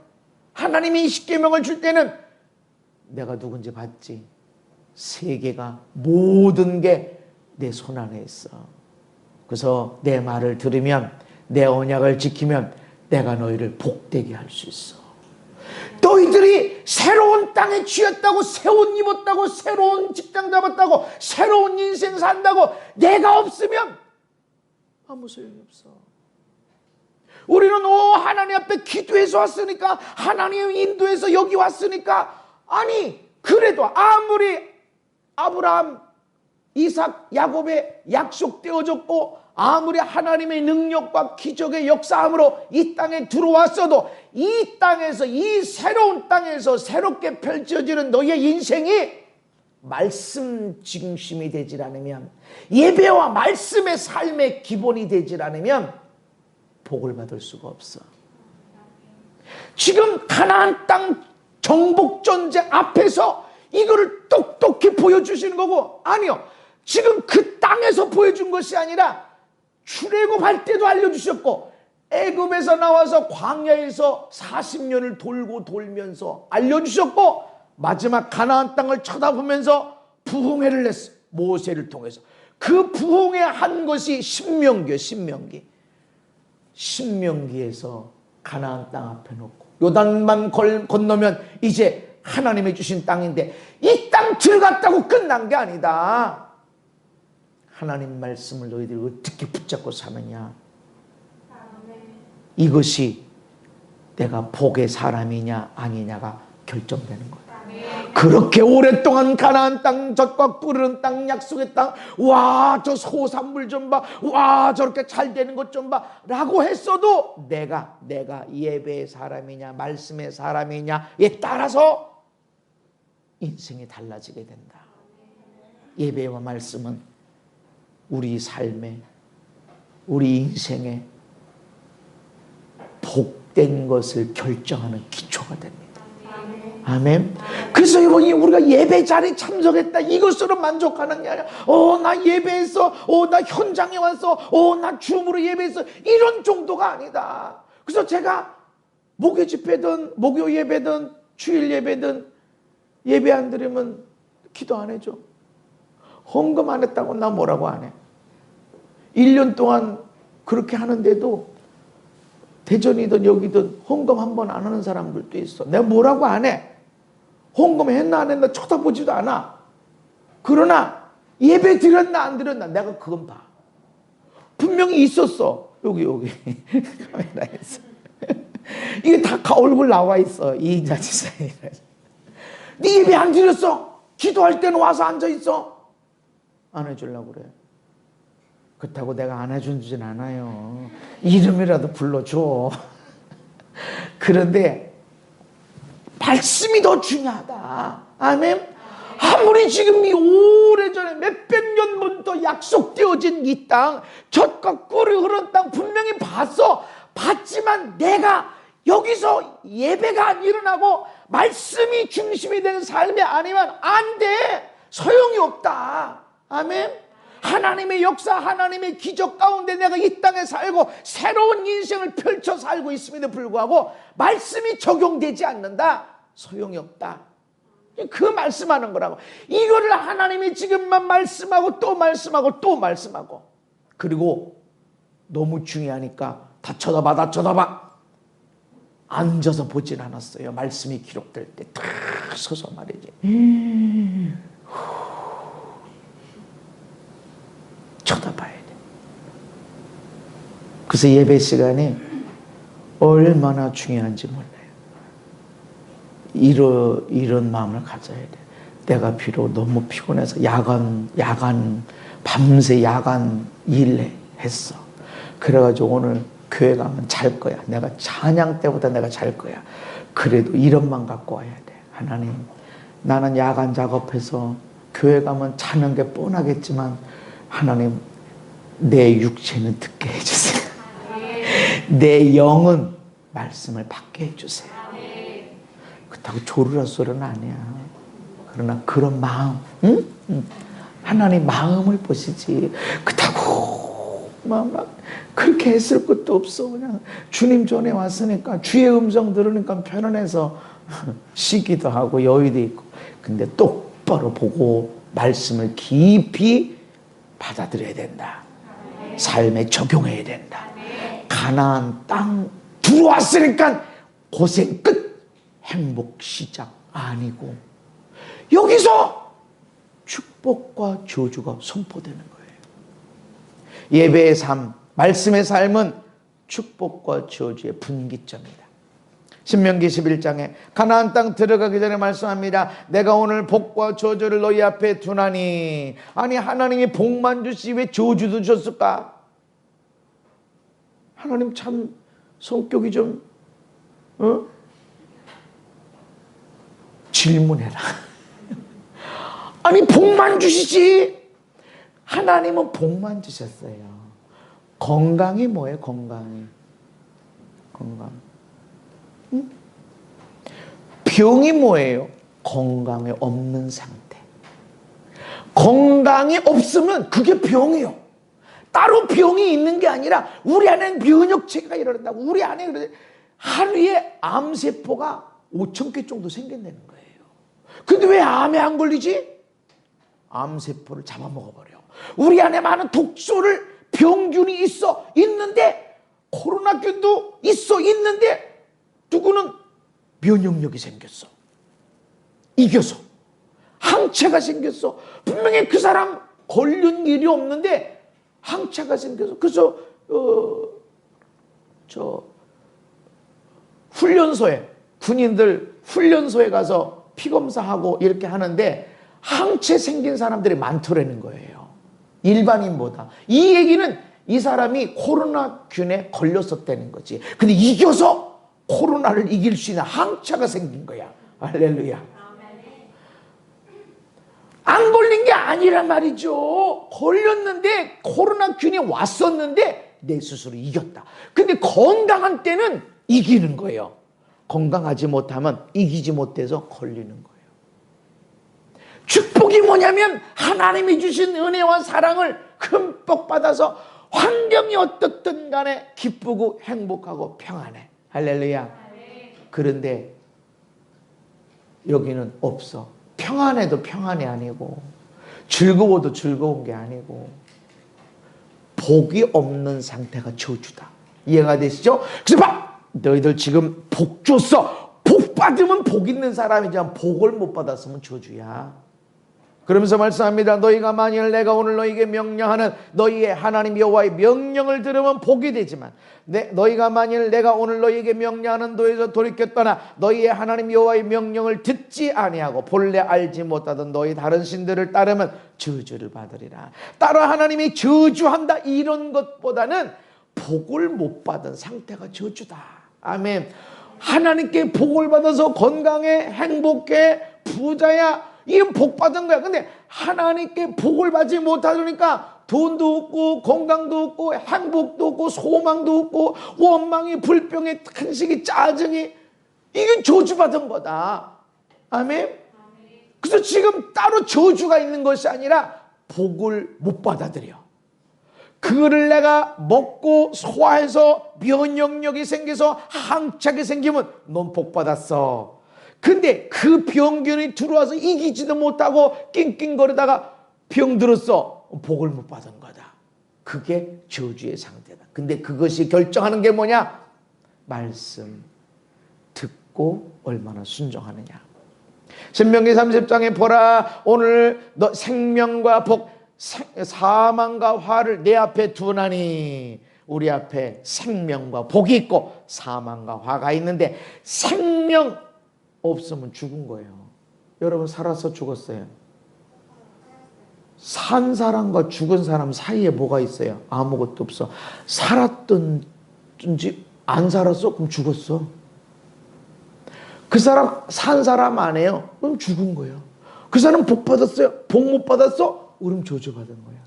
[SPEAKER 1] 하나님이 십계명을 줄 때는 내가 누군지 봤지. 세계가 모든 게 내 손 안에 있어. 그래서 내 말을 들으면, 내 언약을 지키면 내가 너희를 복되게 할 수 있어. 너희들이 새로운 땅에 취했다고, 새 옷 입었다고, 새로운 직장 잡았다고, 새로운 인생 산다고 내가 없으면 아무 소용이 없어. 우리는 하나님 앞에 기도해서 왔으니까, 하나님 인도해서 여기 왔으니까, 아니 그래도 아무리 아브라함, 이삭, 야곱의 약속되어졌고 아무리 하나님의 능력과 기적의 역사함으로 이 땅에 들어왔어도 이 땅에서, 이 새로운 땅에서 새롭게 펼쳐지는 너의 인생이 말씀 중심이 되질 않으면, 예배와 말씀의 삶의 기본이 되질 않으면 복을 받을 수가 없어. 지금 가나안 땅 정복전쟁 앞에서 이거를 똑똑히 보여주시는 거고, 아니요, 지금 그 땅에서 보여준 것이 아니라 출애굽할 때도 알려주셨고, 애굽에서 나와서 광야에서 40년을 돌고 돌면서 알려주셨고, 마지막 가나안 땅을 쳐다보면서 부흥회를 냈어. 모세를 통해서. 그 부흥회 한 것이 신명기예요. 신명기에서 가나안 땅 앞에 놓고 요단만 건너면 이제 하나님이 주신 땅인데, 이 땅 들어갔다고 끝난 게 아니다. 하나님 말씀을 너희들이 어떻게 붙잡고 사느냐, 이것이 내가 복의 사람이냐 아니냐가 결정되는 거야. 그렇게 오랫동안 가나안 땅, 젖과 꿀은 땅, 약속의 땅, 와 저 소산물 좀 봐, 와 저렇게 잘 되는 것 좀 봐 라고 했어도 내가 예배의 사람이냐 말씀의 사람이냐에 따라서 인생이 달라지게 된다. 예배와 말씀은 우리 삶에, 우리 인생에 복된 것을 결정하는 기초가 됩니다. 아멘. 그래서 여러분이 우리가 예배 자리에 참석했다 이것으로 만족하는 게 아니라, 나 예배했어, 나 현장에 왔어, 나 줌으로 예배했어, 이런 정도가 아니다. 그래서 제가 목요 집회든 목요 예배든 주일 예배든 예배 안 드리면 기도 안 해줘. 헌금 안 했다고 나 뭐라고 안 해. 1년 동안 그렇게 하는데도 대전이든 여기든 헌금 한 번 안 하는 사람들도 있어. 내가 뭐라고 안 해. 헌금 했나 안 했나 쳐다보지도 않아. 그러나 예배 드렸나 안 드렸나 내가 그건 봐. 분명히 있었어. 여기 카메라에서. 이게 다 얼굴 나와 있어. 이인자 지사님. 네 예배 안 드렸어? 기도할 때는 와서 앉아있어? 안 해주려고 그래. 그렇다고 내가 안 해주진 않아요. 이름이라도 불러줘. 그런데 말씀이 더 중요하다. 아멘. 아무리 지금 이 오래전에 몇백 년부터 약속되어진 이 땅, 젖과 꿀이 흐르는 땅 분명히 봤지만 내가 여기서 예배가 안 일어나고 말씀이 중심이 되는 삶이 아니면 안 돼. 소용이 없다. 아멘. 하나님의 역사, 하나님의 기적 가운데 내가 이 땅에 살고 새로운 인생을 펼쳐 살고 있음에도 불구하고 말씀이 적용되지 않는다. 소용이 없다. 그 말씀하는 거라고. 이거를 하나님이 지금만 말씀하고 또 말씀하고 또 말씀하고, 그리고 너무 중요하니까 다 쳐다봐. 앉아서 보진 않았어요. 말씀이 기록될 때 탁 서서 말이지. 쳐다봐야 돼. 그래서 예배 시간이 얼마나 중요한지 몰라요. 이런 마음을 가져야 돼. 내가 비록 너무 피곤해서 밤새 야간 일했어. 그래가지고 오늘 교회 가면 잘 거야. 내가 찬양 때보다 내가 잘 거야. 그래도 이런만 갖고 와야 돼. 하나님, 나는 야간 작업해서 교회 가면 자는 게 뻔하겠지만 하나님, 내 육체는 듣게 해주세요. 내 영은 말씀을 받게 해주세요. 그렇다고 조르라 소리는 아니야. 그러나 그런 마음, 응? 하나님 마음을 보시지. 그렇다고 막 그렇게 했을 것도 없어. 그냥 주님 전에 왔으니까 주의 음성 들으니까 편안해서 쉬기도 하고 여유도 있고. 근데 똑바로 보고 말씀을 깊이 받아들여야 된다. 삶에 적용해야 된다. 가나안 땅 들어왔으니까 고생 끝, 행복 시작 아니고 여기서 축복과 저주가 선포되는 거예요. 예배의 삶, 말씀의 삶은 축복과 저주의 분기점이다. 신명기 11장에 가나안 땅 들어가기 전에 말씀합니다. 내가 오늘 복과 저주를 너희 앞에 두나니. 아니 하나님이 복만 주시 왜 저주도 주셨을까? 하나님 참 성격이 좀 질문해라. 아니 복만 주시지. 하나님은 복만 주셨어요. 건강이 뭐예요? 건강. 병이 뭐예요? 건강이 없는 상태. 건강이 없으면 그게 병이에요. 따로 병이 있는 게 아니라 우리 안에 면역체계가 일어난다고. 우리 안에 하루에 암세포가 5,000개 정도 생긴다는 거예요. 근데 왜 암에 안 걸리지? 암세포를 잡아먹어버려. 우리 안에 많은 독소를 병균이 있는데 코로나균도 있는데 누구는 면역력이 생겼어. 이겨서. 항체가 생겼어. 분명히 그 사람 걸린 일이 없는데 항체가 생겨서. 그래서 훈련소에 군인들 훈련소에 가서 피검사하고 이렇게 하는데 항체 생긴 사람들이 많더라는 거예요. 일반인보다. 이 얘기는 이 사람이 코로나균에 걸렸었다는 거지. 근데 이겨서 코로나를 이길 수 있는 항체가 생긴 거야. 할렐루야. 안 걸린 게 아니란 말이죠. 걸렸는데 코로나균이 왔었는데 내 스스로 이겼다. 근데 건강한 때는 이기는 거예요. 건강하지 못하면 이기지 못해서 걸리는 거예요. 축복이 뭐냐면 하나님이 주신 은혜와 사랑을 흠뻑 받아서 환경이 어떻든 간에 기쁘고 행복하고 평안해. 할렐루야. 그런데 여기는 없어. 평안해도 평안이 아니고 즐거워도 즐거운 게 아니고 복이 없는 상태가 저주다. 이해가 되시죠? 그래서 봐! 너희들 지금 복 줬어. 복 받으면 복 있는 사람이지만 복을 못 받았으면 저주야. 그러면서 말씀합니다. 너희가 만일 내가 오늘 너희에게 명령하는 너희의 하나님 여호와의 명령을 들으면 복이 되지만 너희가 만일 내가 오늘 너희에게 명령하는 도에서 돌이켜 떠나 너희의 하나님 여호와의 명령을 듣지 아니하고 본래 알지 못하던 너희 다른 신들을 따르면 저주를 받으리라. 따로 하나님이 저주한다 이런 것보다는 복을 못 받은 상태가 저주다. 아멘. 하나님께 복을 받아서 건강해 행복해 부자야 이건 복 받은 거야. 근데 하나님께 복을 받지 못하니까 돈도 없고 건강도 없고 행복도 없고 소망도 없고 원망이 불평이 탄식이 짜증이 이게 저주받은 거다. 아멘. 그래서 지금 따로 저주가 있는 것이 아니라 복을 못 받아들여. 그거를 내가 먹고 소화해서 면역력이 생겨서 항체가 생기면 넌 복 받았어. 근데 그 병균이 들어와서 이기지도 못하고 낑낑거리다가 병 들었어. 복을 못 받은 거다. 그게 저주의 상태다. 근데 그것이 결정하는 게 뭐냐? 말씀 듣고 얼마나 순종하느냐. 신명기 30장에 보라 오늘 너 생명과 복 사망과 화를 내 앞에 두나니. 우리 앞에 생명과 복이 있고 사망과 화가 있는데 생명 없으면 죽은 거예요. 여러분 살아서 죽었어요. 산 사람과 죽은 사람 사이에 뭐가 있어요? 아무것도 없어. 살았든지 안 살았어? 그럼 죽었어. 그 사람 산 사람 아니에요? 그럼 죽은 거예요. 그 사람 복 받았어요? 복 못 받았어? 그럼 저주받은 거야.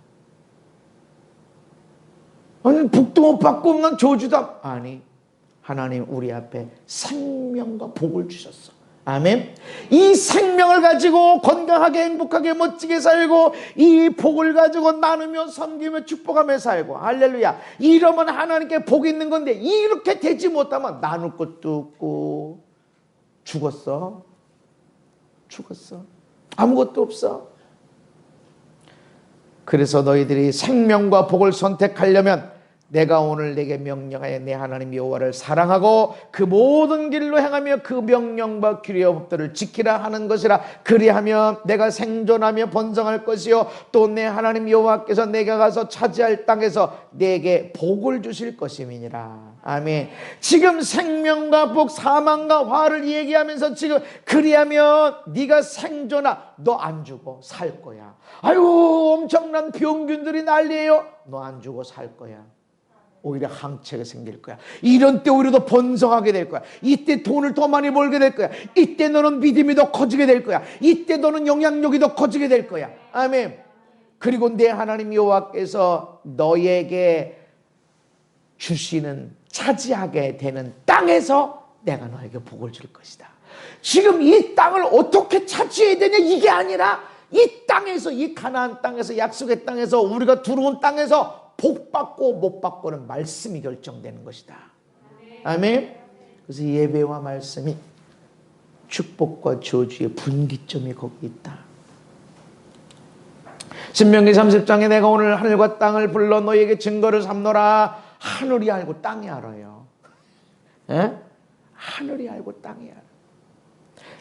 [SPEAKER 1] 아니 복도 못 받고 난 저주다. 아니 하나님 우리 앞에 생명과 복을 주셨어. 아멘. 이 생명을 가지고 건강하게 행복하게 멋지게 살고 이 복을 가지고 나누며 섬기며 축복하며 살고 할렐루야. 이러면 하나님께 복이 있는 건데 이렇게 되지 못하면 나눌 것도 없고 죽었어. 아무것도 없어. 그래서 너희들이 생명과 복을 선택하려면 내가 오늘 내게 명령하여 내 하나님 여호와를 사랑하고 그 모든 길로 행하며 그 명령과 규례와 법도를 지키라 하는 것이라. 그리하면 내가 생존하며 번성할 것이요 또 내 하나님 여호와께서 내가 가서 차지할 땅에서 내게 복을 주실 것임이니라. 아멘. 지금 생명과 복, 사망과 화를 얘기하면서 지금 그리하면 네가 생존하, 너 안 죽어 살 거야. 아유 엄청난 병균들이 난리예요. 너 안 죽어 살 거야. 오히려 항체가 생길 거야. 이런 때 오히려 더 번성하게 될 거야. 이때 돈을 더 많이 벌게 될 거야. 이때 너는 믿음이 더 커지게 될 거야. 이때 너는 영향력이 더 커지게 될 거야. 아멘. 그리고 내 하나님 여호와께서 너에게 주시는 차지하게 되는 땅에서 내가 너에게 복을 줄 것이다. 지금 이 땅을 어떻게 차지해야 되냐 이게 아니라 이 땅에서, 이 가나안 땅에서, 약속의 땅에서, 우리가 들어온 땅에서 복 받고 못 받고는 말씀이 결정되는 것이다. 아멘. 그래서 예배와 말씀이 축복과 저주의 분기점이 거기 있다. 신명기 30장에 내가 오늘 하늘과 땅을 불러 너에게 증거를 삼노라. 하늘이 알고 땅이 알아요. 에? 하늘이 알고 땅이 알아.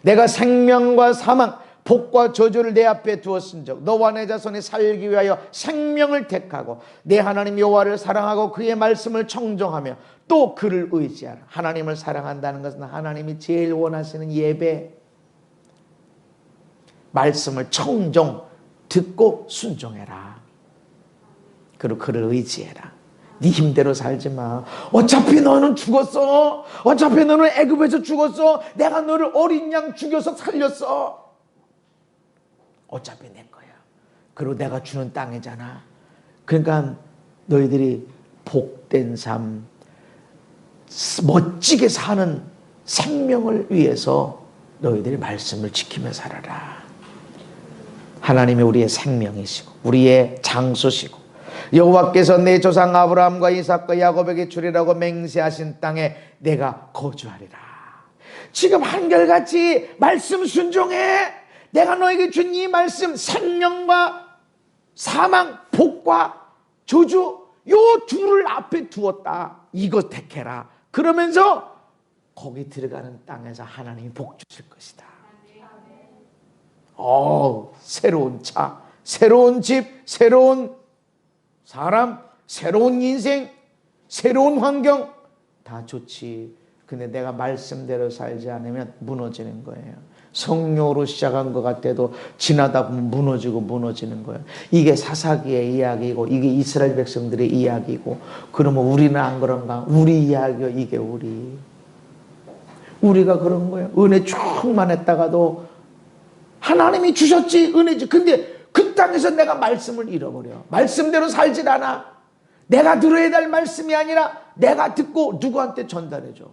[SPEAKER 1] 내가 생명과 사망, 복과 저주를 내 앞에 두었은즉 너와 내 자손이 살기 위하여 생명을 택하고 내 하나님 여호와를 사랑하고 그의 말씀을 청종하며 또 그를 의지하라. 하나님을 사랑한다는 것은 하나님이 제일 원하시는 예배, 말씀을 청종, 듣고 순종해라. 그리고 그를 의지해라. 네 힘대로 살지 마. 어차피 너는 죽었어. 어차피 너는 애굽에서 죽었어. 내가 너를 어린 양 죽여서 살렸어. 어차피 내 거야. 그리고 내가 주는 땅이잖아. 그러니까 너희들이 복된 삶, 멋지게 사는 생명을 위해서 너희들이 말씀을 지키며 살아라. 하나님이 우리의 생명이시고 우리의 장소시고 여호와께서 내 조상 아브라함과 이삭과 야곱에게 주리라고 맹세하신 땅에 내가 거주하리라. 지금 한결같이 말씀 순종해. 내가 너에게 준 이 말씀, 생명과 사망, 복과 저주, 요 둘을 앞에 두었다. 이거 택해라. 그러면서 거기 들어가는 땅에서 하나님이 복 주실 것이다. 새로운 차, 새로운 집, 새로운 사람, 새로운 인생, 새로운 환경 다 좋지. 근데 내가 말씀대로 살지 않으면 무너지는 거예요. 성령으로 시작한 것 같아도 지나다 보면 무너지는 거예요. 이게 사사기의 이야기고 이게 이스라엘 백성들의 이야기고, 그러면 우리는 안 그런가? 우리 이야기요. 이게 우리가 그런 거예요. 은혜 충만했다가도 하나님이 주셨지, 은혜지. 근데 그 땅에서 내가 말씀을 잃어버려. 말씀대로 살질 않아. 내가 들어야 될 말씀이 아니라 내가 듣고 누구한테 전달해줘.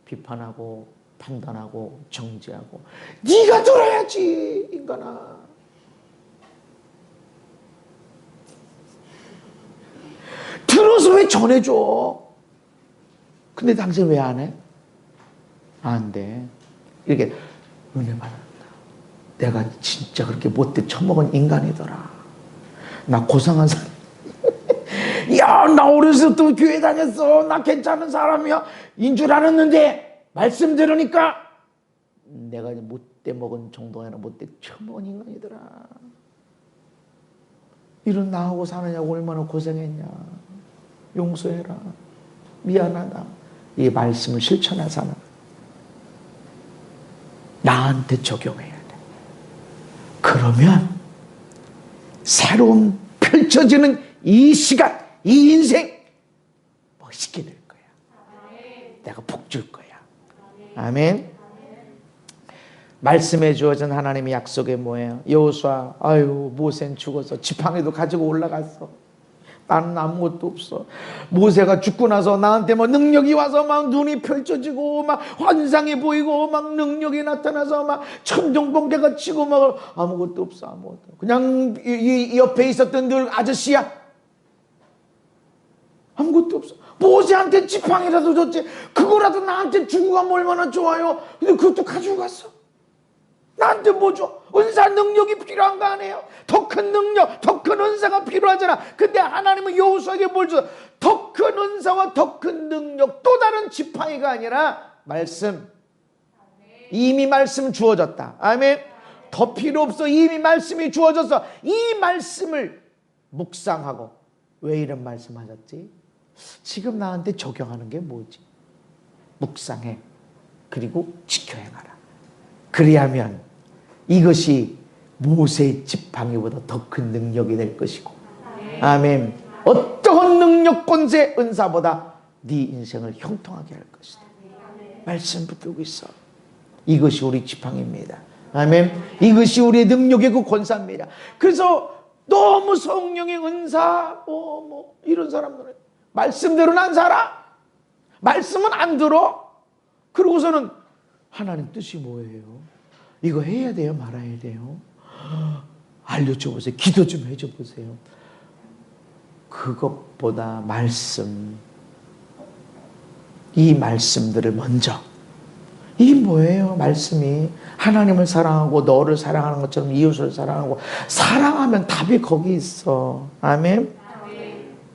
[SPEAKER 1] 비판하고 판단하고 정죄하고. 네가 들어야지 인간아. 들어서 왜 전해줘? 근데 당신 왜 안 해? 안 돼. 이렇게 은혜 받았다. 내가 진짜 그렇게 못돼 처먹은 인간이더라. 나 고상한 사람. 야, 나 어렸을 때부터 교회 다녔어. 나 괜찮은 사람이야. 인 줄 알았는데 말씀 들으니까 내가 못돼 먹은 정도가 아니라 못돼 처먹은 인간이더라. 이런 나하고 사느냐고 얼마나 고생했냐. 용서해라. 미안하다. 이 말씀을 실천하잖아. 나한테 적용해야 돼. 그러면 새로운 펼쳐지는 이 시간, 이 인생 멋있게 될 거야. 내가 복 줄 거야. 아멘. 말씀해 주어진 하나님의 약속이 뭐예요? 여호수아, 아유 모세는 죽어서 지팡이도 가지고 올라갔어. 나는 아무것도 없어. 모세가 죽고 나서 나한테 뭐 능력이 와서 막 눈이 펼쳐지고 막 환상이 보이고 막 능력이 나타나서 막 천둥번개가 치고 막 아무것도 없어. 아무것도. 그냥 이 옆에 있었던 늘 아저씨야. 아무것도 없어. 모세한테 지팡이라도 줬지. 그거라도 나한테 주고 가면 얼마나 좋아요. 근데 그것도 가지고 갔어. 나한테 뭐 줘? 은사 능력이 필요한 거 아니에요? 더 큰 능력, 더 큰 은사가 필요하잖아. 근데 하나님은 여호수아에게 뭘 줘? 더 큰 은사와 더 큰 능력, 또 다른 지팡이가 아니라 말씀. 이미 말씀 주어졌다. 아멘. 더 필요 없어. 이미 말씀이 주어졌어. 이 말씀을 묵상하고. 왜 이런 말씀 하셨지? 지금 나한테 적용하는 게 뭐지? 묵상해. 그리고 지켜 행하라. 그리하면 이것이 모세의 지팡이보다 더 큰 능력이 될 것이고, 아멘. 어떠한 능력, 권세, 은사보다 네 인생을 형통하게 할 것이다. 말씀 붙들고 있어. 이것이 우리 지팡이입니다. 아멘. 이것이 우리의 능력의 그 권사입니다. 그래서 너무 성령의 은사 이런 사람들은 말씀대로는 안 살아. 말씀은 안 들어. 그러고서는 하나님 뜻이 뭐예요? 이거 해야 돼요? 말아야 돼요? 알려줘 보세요. 기도 좀 해줘 보세요. 그것보다 말씀, 이 말씀들을 먼저. 이게 뭐예요? 말씀이 하나님을 사랑하고 너를 사랑하는 것처럼 이웃을 사랑하고, 사랑하면 답이 거기 있어. 아멘.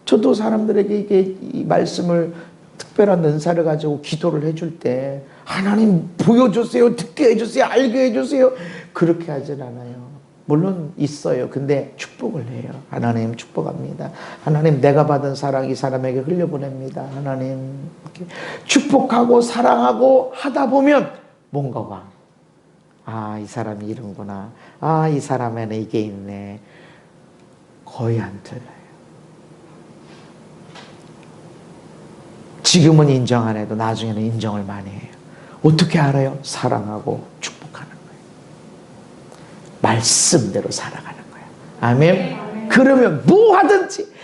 [SPEAKER 1] 저도 사람들에게 이 말씀을, 특별한 은사를 가지고 기도를 해줄 때 하나님 보여주세요, 듣게 해주세요, 알게 해주세요, 그렇게 하진 않아요. 물론 있어요. 근데 축복을 해요. 하나님 축복합니다. 하나님 내가 받은 사랑 이 사람에게 흘려보냅니다. 하나님 이렇게 축복하고 사랑하고 하다 보면 뭔가가, 이 사람이 이런구나, 이 사람에는 이게 있네. 거의 안 틀려요. 지금은 인정 안 해도 나중에는 인정을 많이 해요. 어떻게 알아요? 사랑하고 축복하는 거예요. 말씀대로 살아가는 거예요. 아멘. 그러면 뭐 하든지,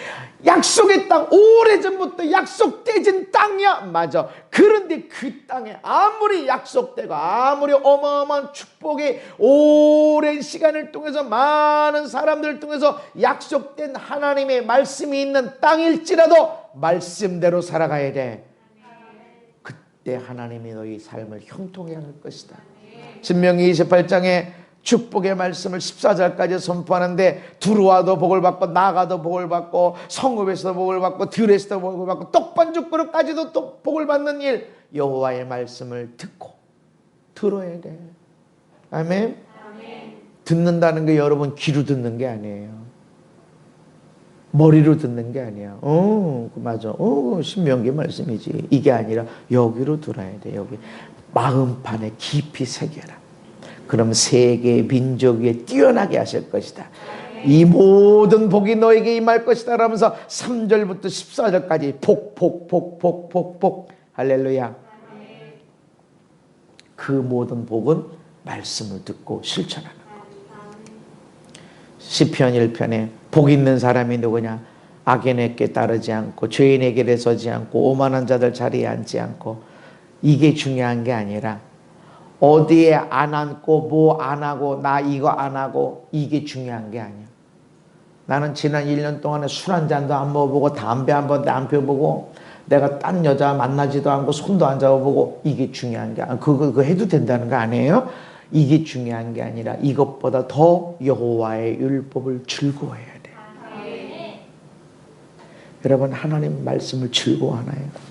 [SPEAKER 1] 약속의 땅, 오래전부터 약속되진 땅이야. 맞아. 그런데 그 땅에 아무리 약속되고 아무리 어마어마한 축복이 오랜 시간을 통해서 많은 사람들을 통해서 약속된 하나님의 말씀이 있는 땅일지라도 말씀대로 살아가야 돼. 그때 하나님이 너희 삶을 형통하게 할 것이다. 신명기 28장에 축복의 말씀을 14절까지 선포하는데, 들어와도 복을 받고 나가도 복을 받고 성읍에서도 복을 받고 들에서도 복을 받고 떡반죽 그릇까지도 또 복을 받는 일, 여호와의 말씀을 듣고 들어야 돼. 아멘. 듣는다는 게 여러분 귀로 듣는 게 아니에요. 머리로 듣는 게 아니야. 맞아. 신명기 말씀이지. 이게 아니라 여기로 들어야 돼. 여기 마음판에 깊이 새겨라. 그럼 세계 민족 위에 뛰어나게 하실 것이다. 이 모든 복이 너에게 임할 것이다 라면서 3절부터 14절까지 복 할렐루야. 그 모든 복은 말씀을 듣고 실천하는 것. 시편 1편에 복 있는 사람이 누구냐? 악인에게 따르지 않고 죄인의 길에 서지 않고 오만한 자들 자리에 앉지 않고. 이게 중요한 게 아니라 어디에 안 앉고 뭐 안 하고 나 이거 안 하고, 이게 중요한 게 아니야. 나는 지난 1년 동안에 술 한 잔도 안 먹어보고 담배 한 번도 안 펴보고 내가 딴 여자 만나지도 않고 손도 안 잡아보고, 이게 중요한 게 아니야. 그거 해도 된다는 거 아니에요? 이게 중요한 게 아니라 이것보다 더 여호와의 율법을 즐거워해야 돼. 여러분, 하나님 말씀을 즐거워하나요?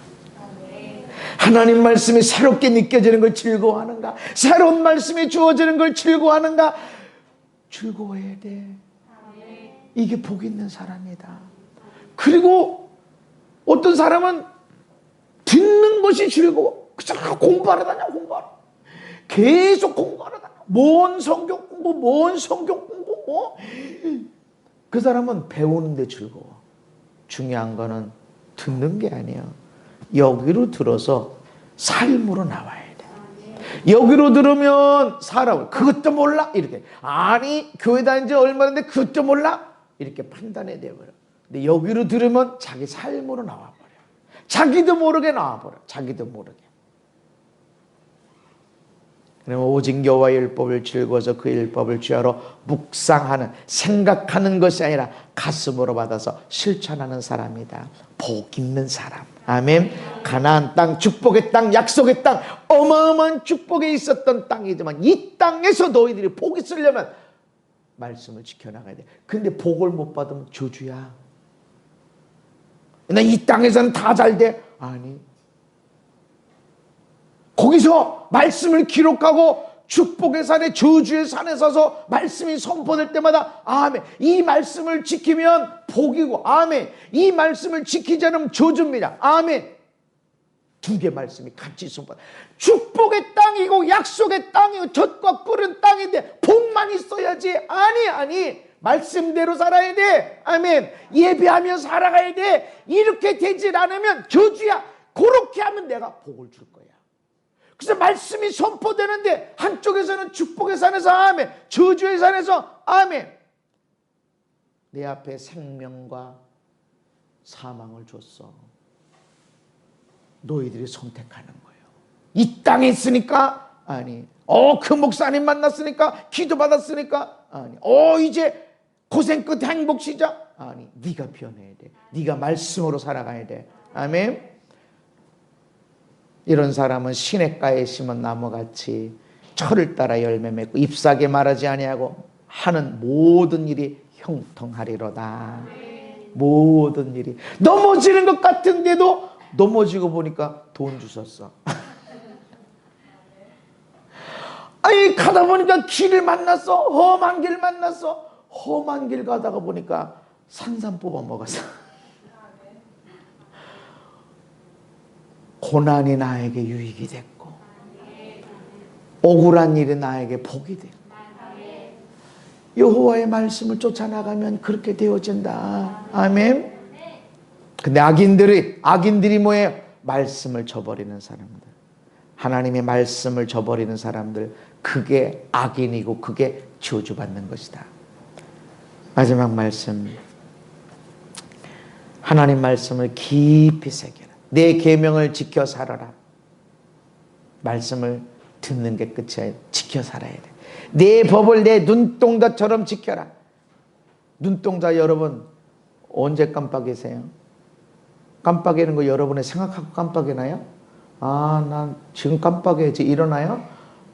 [SPEAKER 1] 하나님 말씀이 새롭게 느껴지는 걸 즐거워하는가? 새로운 말씀이 주어지는 걸 즐거워하는가? 즐거워해야 돼. 이게 복 있는 사람이다. 그리고 어떤 사람은 듣는 것이 즐거워. 그냥 공부하러 다녀. 계속 공부하러 다녀. 뭔 성경 공부. 그 사람은 배우는 데 즐거워. 중요한 거는 듣는 게 아니야. 여기로 들어서 삶으로 나와야 돼. 여기로 들으면 살아. 그것도 몰라? 이렇게. 아니, 교회 다닌 지 얼마 됐는데 그것도 몰라? 이렇게 판단이 되어버려. 근데 여기로 들으면 자기 삶으로 나와버려. 자기도 모르게 나와버려. 자기도 모르게. 그러면 오직 여호와의 율법을 즐거워서 그 율법을 주야로 묵상하는, 생각하는 것이 아니라 가슴으로 받아서 실천하는 사람이다. 복 있는 사람. 아멘. 가나안 땅, 축복의 땅, 약속의 땅, 어마어마한 축복에 있었던 땅이지만 이 땅에서 너희들이 복 있으려면 말씀을 지켜나가야 돼. 근데 복을 못 받으면 저주야. 나 이 땅에서는 다 잘 돼. 아니, 거기서 말씀을 기록하고 축복의 산에, 저주의 산에 서서 말씀이 선포될 때마다 아멘, 이 말씀을 지키면 복이고, 아멘, 이 말씀을 지키지 않으면 저주입니다. 아멘. 두 개 말씀이 같이 선포. 축복의 땅이고 약속의 땅이고 젖과 꿀은 땅인데 복만 있어야지. 아니, 말씀대로 살아야 돼. 아멘. 예배하며 살아가야 돼. 이렇게 되질 않으면 저주야. 그렇게 하면 내가 복을 줄 거야. 그래서 말씀이 선포되는데 한쪽에서는 축복의 산에서 아멘, 저주의 산에서 아멘. 내 앞에 생명과 사망을 줬어. 너희들이 선택하는 거예요. 이 땅에 있으니까 아니, 그 목사님 만났으니까, 기도받았으니까 아니, 이제 고생 끝 행복 시작. 아니, 네가 변해야 돼. 네가 말씀으로 살아가야 돼. 아멘. 이런 사람은 시냇가에 심은 나무같이 철을 따라 열매 맺고 잎사귀 말하지 아니하고 하는 모든 일이 형통하리로다. 모든 일이. 넘어지는 것 같은데도 넘어지고 보니까 돈 주셨어. 아니, 가다 보니까 길을 만났어. 험한 길 만났어. 험한 길 가다가 보니까 산삼 뽑아 먹었어. 고난이 나에게 유익이 됐고 억울한 일이 나에게 복이 됐고 여호와의 말씀을 쫓아나가면 그렇게 되어진다. 아멘. 근데 악인들이 뭐예요? 말씀을 저버리는 사람들, 하나님의 말씀을 저버리는 사람들, 그게 악인이고 그게 저주받는 것이다. 마지막 말씀, 하나님 말씀을 깊이 새겨라. 내 계명을 지켜 살아라. 말씀을 듣는 게 끝이 아니라 지켜 살아야 돼. 내 법을 내 눈동자처럼 지켜라. 눈동자 여러분 언제 깜빡이세요? 깜빡이는 거 여러분이 생각하고 깜빡이나요? 난 지금 깜빡여야지 일어나요?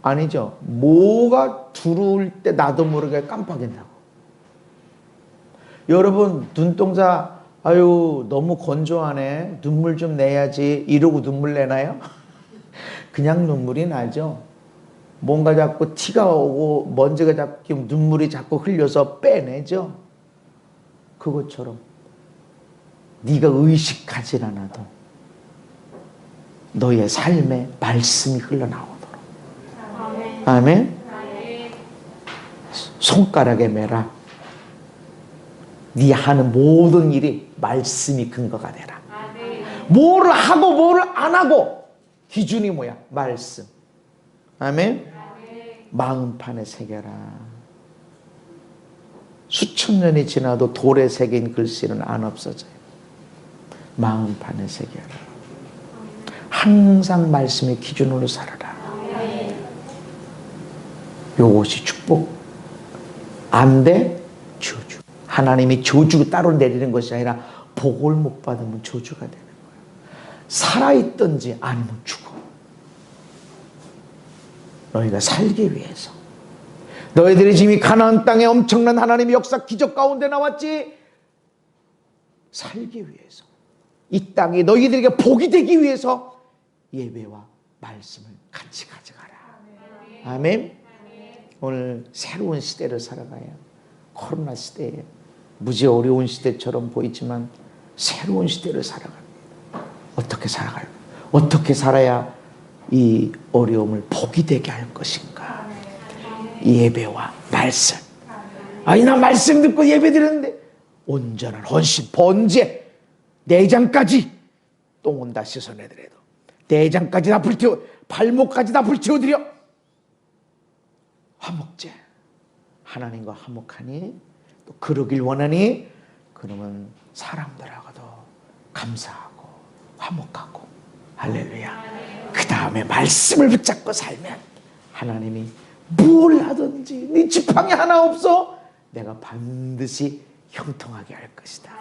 [SPEAKER 1] 아니죠. 뭐가 들어올 때 나도 모르게 깜빡인다고. 여러분 눈동자 너무 건조하네, 눈물 좀 내야지 이러고 눈물 내나요? 그냥 눈물이 나죠. 뭔가 자꾸 티가 오고 먼지가 자꾸 끼면 눈물이 자꾸 흘려서 빼내죠. 그것처럼 네가 의식하지 않아도 너의 삶에 말씀이 흘러나오도록. 아멘. 손가락에 매라. 네 하는 모든 일이 말씀이 근거가 되라. 뭐를 하고 뭐를 안 하고 기준이 뭐야? 말씀. 아멘. 마음판에 새겨라. 수천 년이 지나도 돌에 새긴 글씨는 안 없어져요. 마음판에 새겨라. 항상 말씀의 기준으로 살아라. 요것이 축복. 안 돼? 저주. 하나님이 저주 따로 내리는 것이 아니라 복을 못 받으면 저주가 되는 거예요. 살아있든지 아니면 죽어. 너희가 살기 위해서. 너희들이 지금 이 가나안 땅에 엄청난 하나님의 역사 기적 가운데 나왔지. 살기 위해서. 이 땅이 너희들에게 복이 되기 위해서 예배와 말씀을 같이 가져가라. 아멘. 오늘 새로운 시대를 살아가야, 코로나 시대에 무지 어려운 시대처럼 보이지만 새로운 시대를 살아갑니다. 어떻게 살아갈까? 어떻게 살아야 이 어려움을 복이 되게 할 것인가? 예배와 말씀. 나 말씀 듣고 예배 드렸는데 온전한 헌신, 번제, 내장까지 똥은 다 씻어내더라도 내장까지 다 불태워, 발목까지 다 불태워드려. 화목제. 하나님과 화목하니 또 그러길 원하니 그러면 사람들하고도 감사하고 화목하고. 할렐루야. 그 다음에 말씀을 붙잡고 살면 하나님이 뭘 하든지, 네 지팡이 하나 없어? 내가 반드시 형통하게 할 것이다.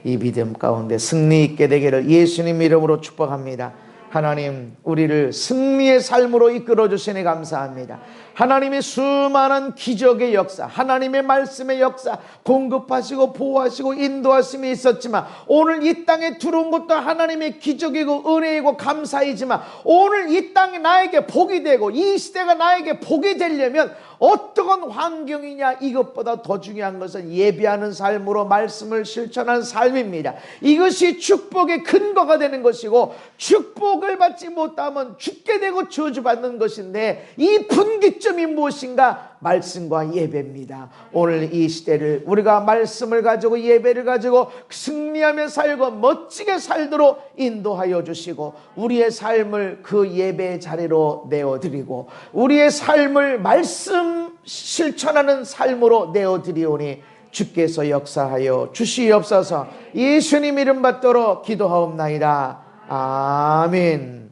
[SPEAKER 1] 이 믿음 가운데 승리 있게 되기를 예수님 이름으로 축복합니다. 하나님, 우리를 승리의 삶으로 이끌어 주시니 감사합니다. 하나님의 수많은 기적의 역사, 하나님의 말씀의 역사, 공급하시고 보호하시고 인도하심이 있었지만, 오늘 이 땅에 들어온 것도 하나님의 기적이고 은혜이고 감사이지만, 오늘 이 땅이 나에게 복이 되고 이 시대가 나에게 복이 되려면 어떠한 환경이냐, 이것보다 더 중요한 것은 예배하는 삶으로 말씀을 실천하는 삶입니다. 이것이 축복의 근거가 되는 것이고, 축복을 받지 못하면 죽게 되고 저주받는 것인데, 이 분기점이 무엇인가? 말씀과 예배입니다. 오늘 이 시대를 우리가 말씀을 가지고 예배를 가지고 승리하며 살고 멋지게 살도록 인도하여 주시고, 우리의 삶을 그 예배의 자리로 내어드리고, 우리의 삶을 말씀 실천하는 삶으로 내어드리오니 주께서 역사하여 주시옵소서. 예수님 이름 받도록 기도하옵나이다. 아멘.